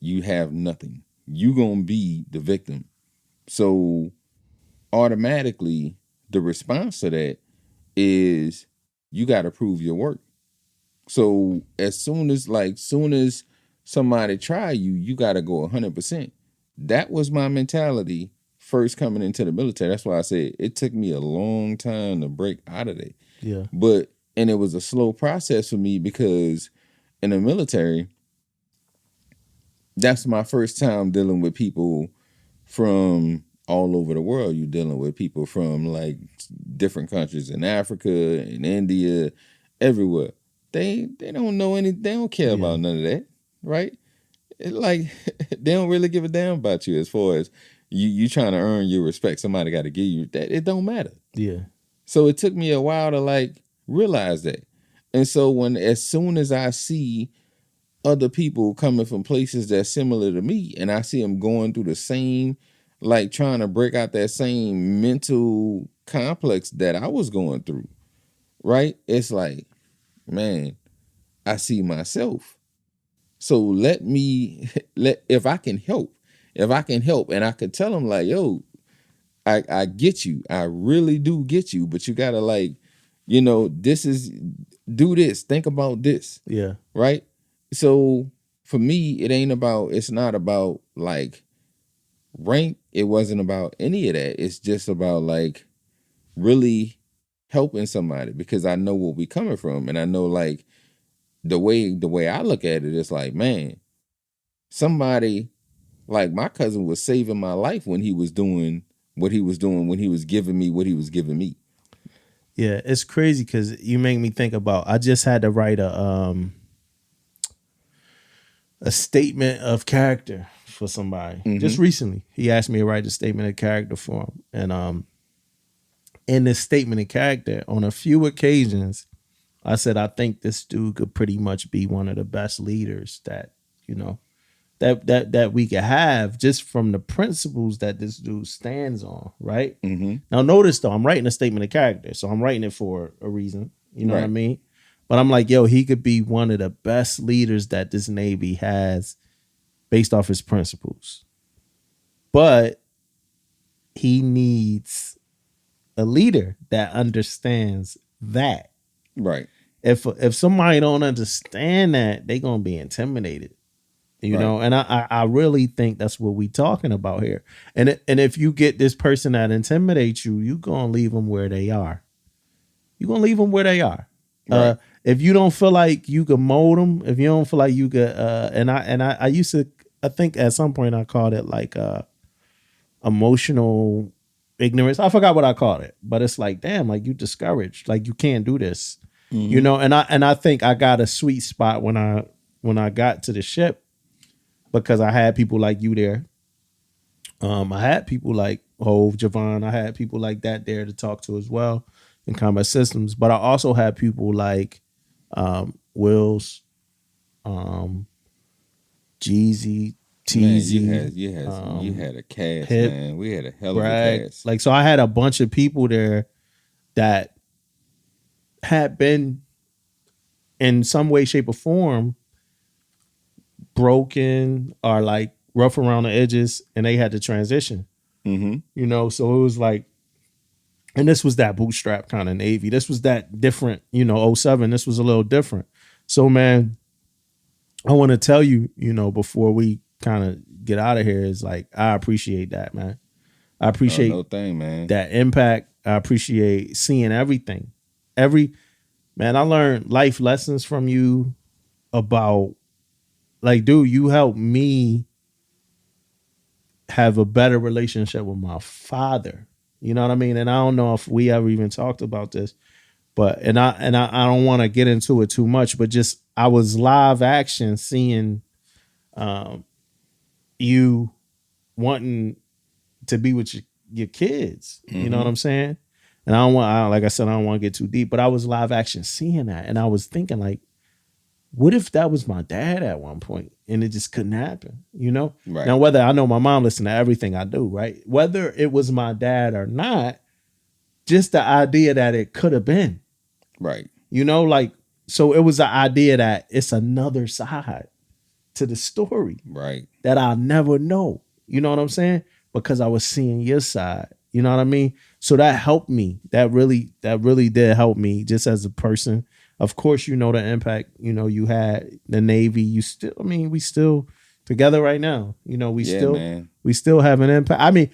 you have nothing. You gonna be the victim. So automatically, the response to that is, you got to prove your work. So as soon as somebody try you, you got to go 100%. That was my mentality first coming into the military. That's why I said it took me a long time to break out of that. Yeah. But and it was a slow process for me, because in the military, that's my first time dealing with people from all over the world. You're dealing with people from like different countries in Africa and India, everywhere. They don't know any. They don't care Yeah. about none of that, right? Like, they don't really give a damn about you as far as you trying to earn your respect. Somebody got to give you that. It don't matter. Yeah. So it took me a while to like realize that. And so as soon as I see other people coming from places that's similar to me, and I see them going through the same, like, trying to break out that same mental complex that I was going through, right? It's like, man, I see myself. So let me let if I can help and I could tell them, like, yo, I get you. I really do get you, but you gotta, like, this is, do this, think about this, Yeah. right? So for me, it's not about like rank. It wasn't about any of that. It's just about like, really helping somebody because I know where we coming from, and I know like the way I look at it is like, man, somebody like my cousin was saving my life when he was doing what he was doing when he was giving me what he was giving me. Yeah, it's crazy because you make me think about. I just had to write a statement of character for somebody Mm-hmm. just recently. He asked me to write a statement of character for him, and in this statement of character, on a few occasions, I said I think this dude could pretty much be one of the best leaders that you know that we could have just from the principles that this dude stands on. Right Mm-hmm. now, notice though, I'm writing a statement of character, so I'm writing it for a reason. You know what I Right. mean? But I'm like, yo, he could be one of the best leaders that this Navy has based off his principles. But he needs a leader that understands that. Right. If somebody don't understand that, they gonna be intimidated. You Right. know, and I really think that's what we talking about here. And if you get this person that intimidates you, you gonna leave them where they are. You gonna leave them where they are. Right. If you don't feel like you can mold them, if you don't feel like you could, I used to, I think at some point I called it like emotional ignorance. I forgot what I called it, but it's like, damn, like you discouraged, like you can't do this, you Mm-hmm. know. And I think I got a sweet spot when I got to the ship because I had people like you there. I had people like Hove, Javon. I had people like that there to talk to as well in combat systems. But I also had people like Wills, um, Jeezy, Man, Teasy, you had a cast, Pip, man. We had a hell of a Bragg. cast. Like, so I had a bunch of people there that had been in some way, shape, or form broken or like rough around the edges, and they had to transition. Mm-hmm. You know, so it was like, and this was that bootstrap kind of Navy. This was that different, '07. This was a little different. So, man, I want to tell you, before we kind of get out of here, is like, I appreciate that, man. I Oh, appreciate no thing, man. that impact. I appreciate seeing everything. Every man, I learned life lessons from you about, like, dude, you helped me have a better relationship with my father. You know what I mean? And I don't know if we ever even talked about this, but I don't want to get into it too much, but just I was live action seeing um, you wanting to be with your kids. You know what Mm-hmm. I'm saying? And like I said, I don't want to get too deep, but I was live action seeing that, and I was thinking like, what if that was my dad at one point and it just couldn't happen? Now Right. whether I know my mom listened to everything I do, right? Whether it was my dad or not, just the idea that it could have been, Right. like, so it was the idea that it's another side to the story Right. that I'll never know. You know what I'm saying? Because I was seeing your side. You know what I mean? So that helped me. That really did help me just as a person. Of course, the impact, you had the Navy. You still, I mean, we still together right now. We Yeah, still man. we still have an impact. I mean,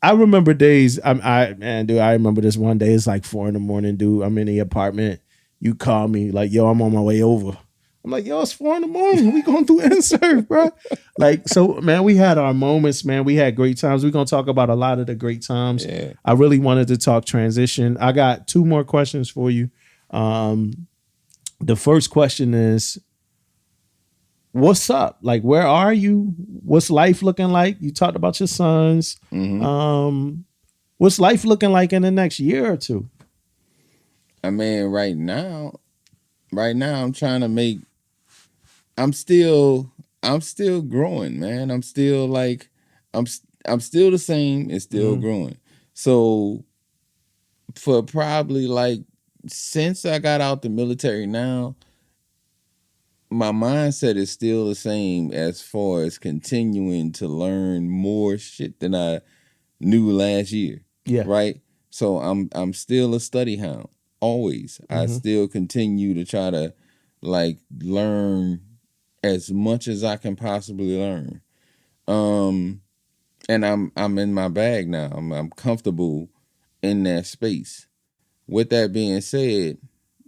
I remember days. Man, dude, I remember this one day. It's like 4 a.m, dude. I'm in the apartment. You call me like, yo, I'm on my way over. I'm like, yo, it's 4 a.m. We going through insert, bro. Like, so, man, we had our moments, man. We had great times. We're gonna talk about a lot of the great times. Yeah. I really wanted to talk transition. I got two more questions for you. The first question is, what's up? Like, where are you? What's life looking like? You talked about your sons. Mm-hmm. Um, what's life looking like in the next year or two? I mean, right now, I'm trying to make. I'm still growing, man. I'm still like, I'm still the same and still Mm-hmm. growing. So for probably like since I got out the military now, my mindset is still the same as far as continuing to learn more shit than I knew last year. Yeah. Right? So I'm still a study hound. Always. I Mm-hmm. still continue to try to like learn as much as I can possibly learn. Um and I'm in my bag now. I'm comfortable in that space. With that being said,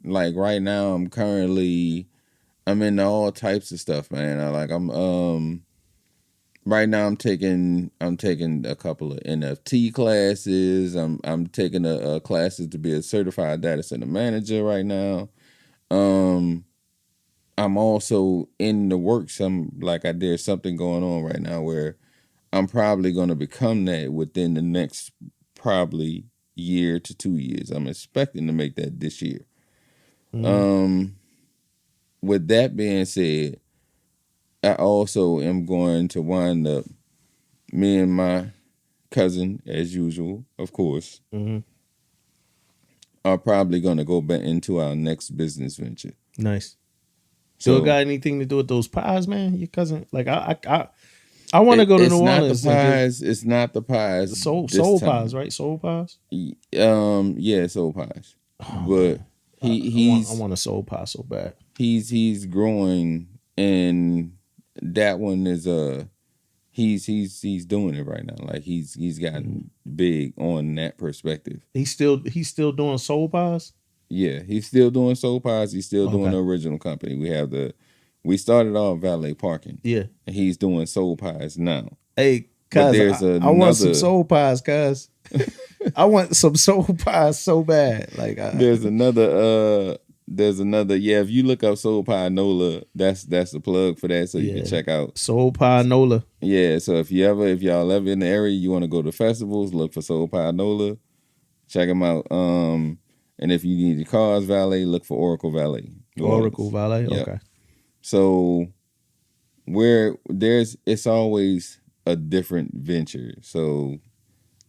like right now, I'm into all types of stuff, man. I'm right now I'm taking a couple of NFT classes. I'm taking a classes to be a certified data center manager right now. Um, I'm also in the works. There's something going on right now where I'm probably going to become that within the next probably year to 2 years. I'm expecting to make that this year. Mm-hmm. Um, with that being said, I also am going to wind up, me and my cousin, as usual, of course, Mm-hmm. are probably going to go back into our next business venture. Nice. Do it So got anything to do with those pies, man? Your cousin, like I want to go to it's New not the Orleans and get pies. It's not the pies this soul pies, time. right? Soul pies. Yeah, soul pies. Oh But man, he I want a soul pie so bad. he's growing, and that one is he's doing it right now. Like he's Mm-hmm. gotten big on that perspective. He's still doing soul pies. Yeah, he's still doing soul pies. He's still doing Okay. the original company. We started off valet parking, Yeah. and he's doing soul pies now. Hey, But cuz there's I want some another soul pies, cuz. I want some soul pies so bad. Like there's another yeah, if you look up Soul Pie Nola, that's the plug for that, so you can yeah. check out. Soul pie Nola. Yeah, so if y'all ever in the area, you want to go to festivals, look for Soul Pie Nola, check them out. And if you need your cars valet, look for Oracle Valet, New Oracle Orleans. Valet. Yep. Okay. So it's always a different venture. So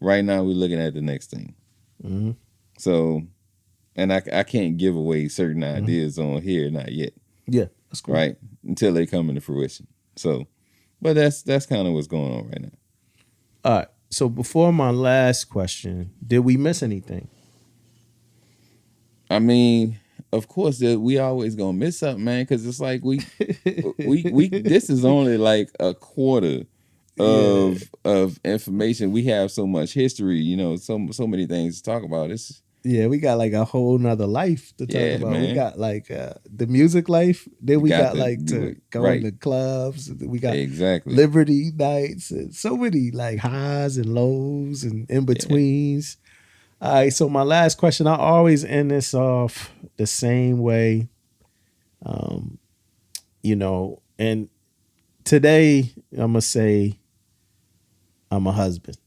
right now we're looking at the next thing. Mm-hmm. So, and I can't give away certain Mm-hmm. ideas on here, not yet, Yeah, that's cool. right? Until they come into fruition. So, but that's kind of what's going on right now. All right. So before my last question, did we miss anything? I mean, of course, we always gonna miss something, man, because it's like we this is only like a quarter Yeah. of information. We have so much history, so many things to talk about. It's Yeah, we got like a whole nother life to talk yeah, about. We man. got like the music life. Then We we got got like to go right, into clubs. We got exactly. Liberty nights and so many like highs and lows and in Yeah. betweens. All right, so my last question, I always end this off the same way. Um, and today I'm gonna say I'm a husband.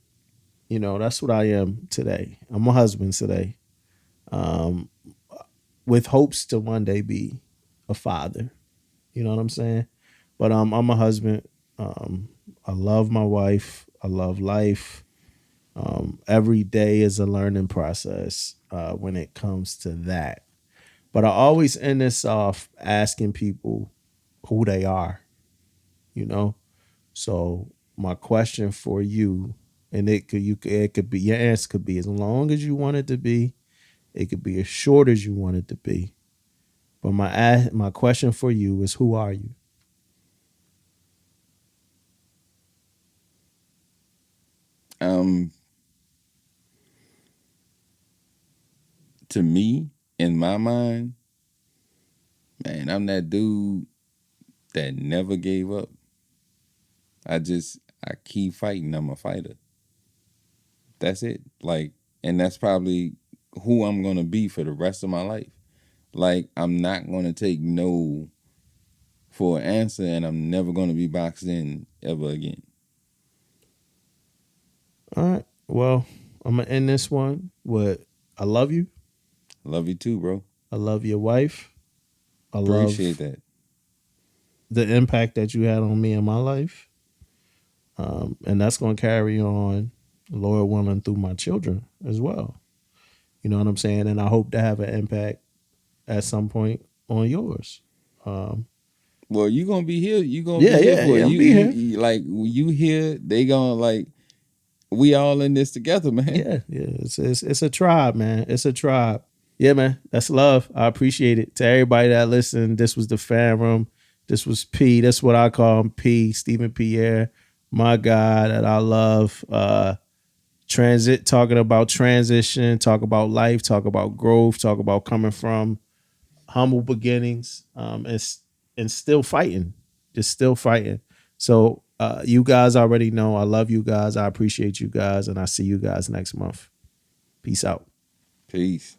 That's what I am today. I'm a husband today. Um, with hopes to one day be a father. You know what I'm saying? But I'm a husband. I love my wife. I love life. Every day is a learning process when it comes to that. But I always end this off asking people who they are, you know? So my question for you, and it could be your answer could be as long as you want it to be. It could be as short as you want it to be. But my question for you is, who are you? Um, to me, in my mind, man, I'm that dude that never gave up. I keep fighting. I'm a fighter. That's it. Like, and that's probably who I'm gonna be for the rest of my life. Like, I'm not gonna take no for an answer, and I'm never gonna be boxed in ever again. All right. Well, I'm gonna end this one with I love you. Love you too, bro. I love your wife. I Appreciate love that. the impact that you had on me in my life. And that's gonna carry on, Lord willing, through my children as well. You know what I'm saying? And I hope to have an impact at some point on yours. Um, Well, you gonna be here. You gonna yeah, be here yeah, for it. yeah. I'm You, be you, here. you like when you here. They gonna like we all in this together, man. Yeah, yeah. It's a tribe, man. It's a tribe. Yeah, man. That's love. I appreciate it. To everybody that listened, this was the fan room. This was P. That's what I call him, P. Stephen Pierre, my God that I love. talking about transition, talk about life, talk about growth, talk about coming from humble beginnings, and still fighting, just still fighting. So you guys already know I love you guys. I appreciate you guys, and I see you guys next month. Peace out. Peace.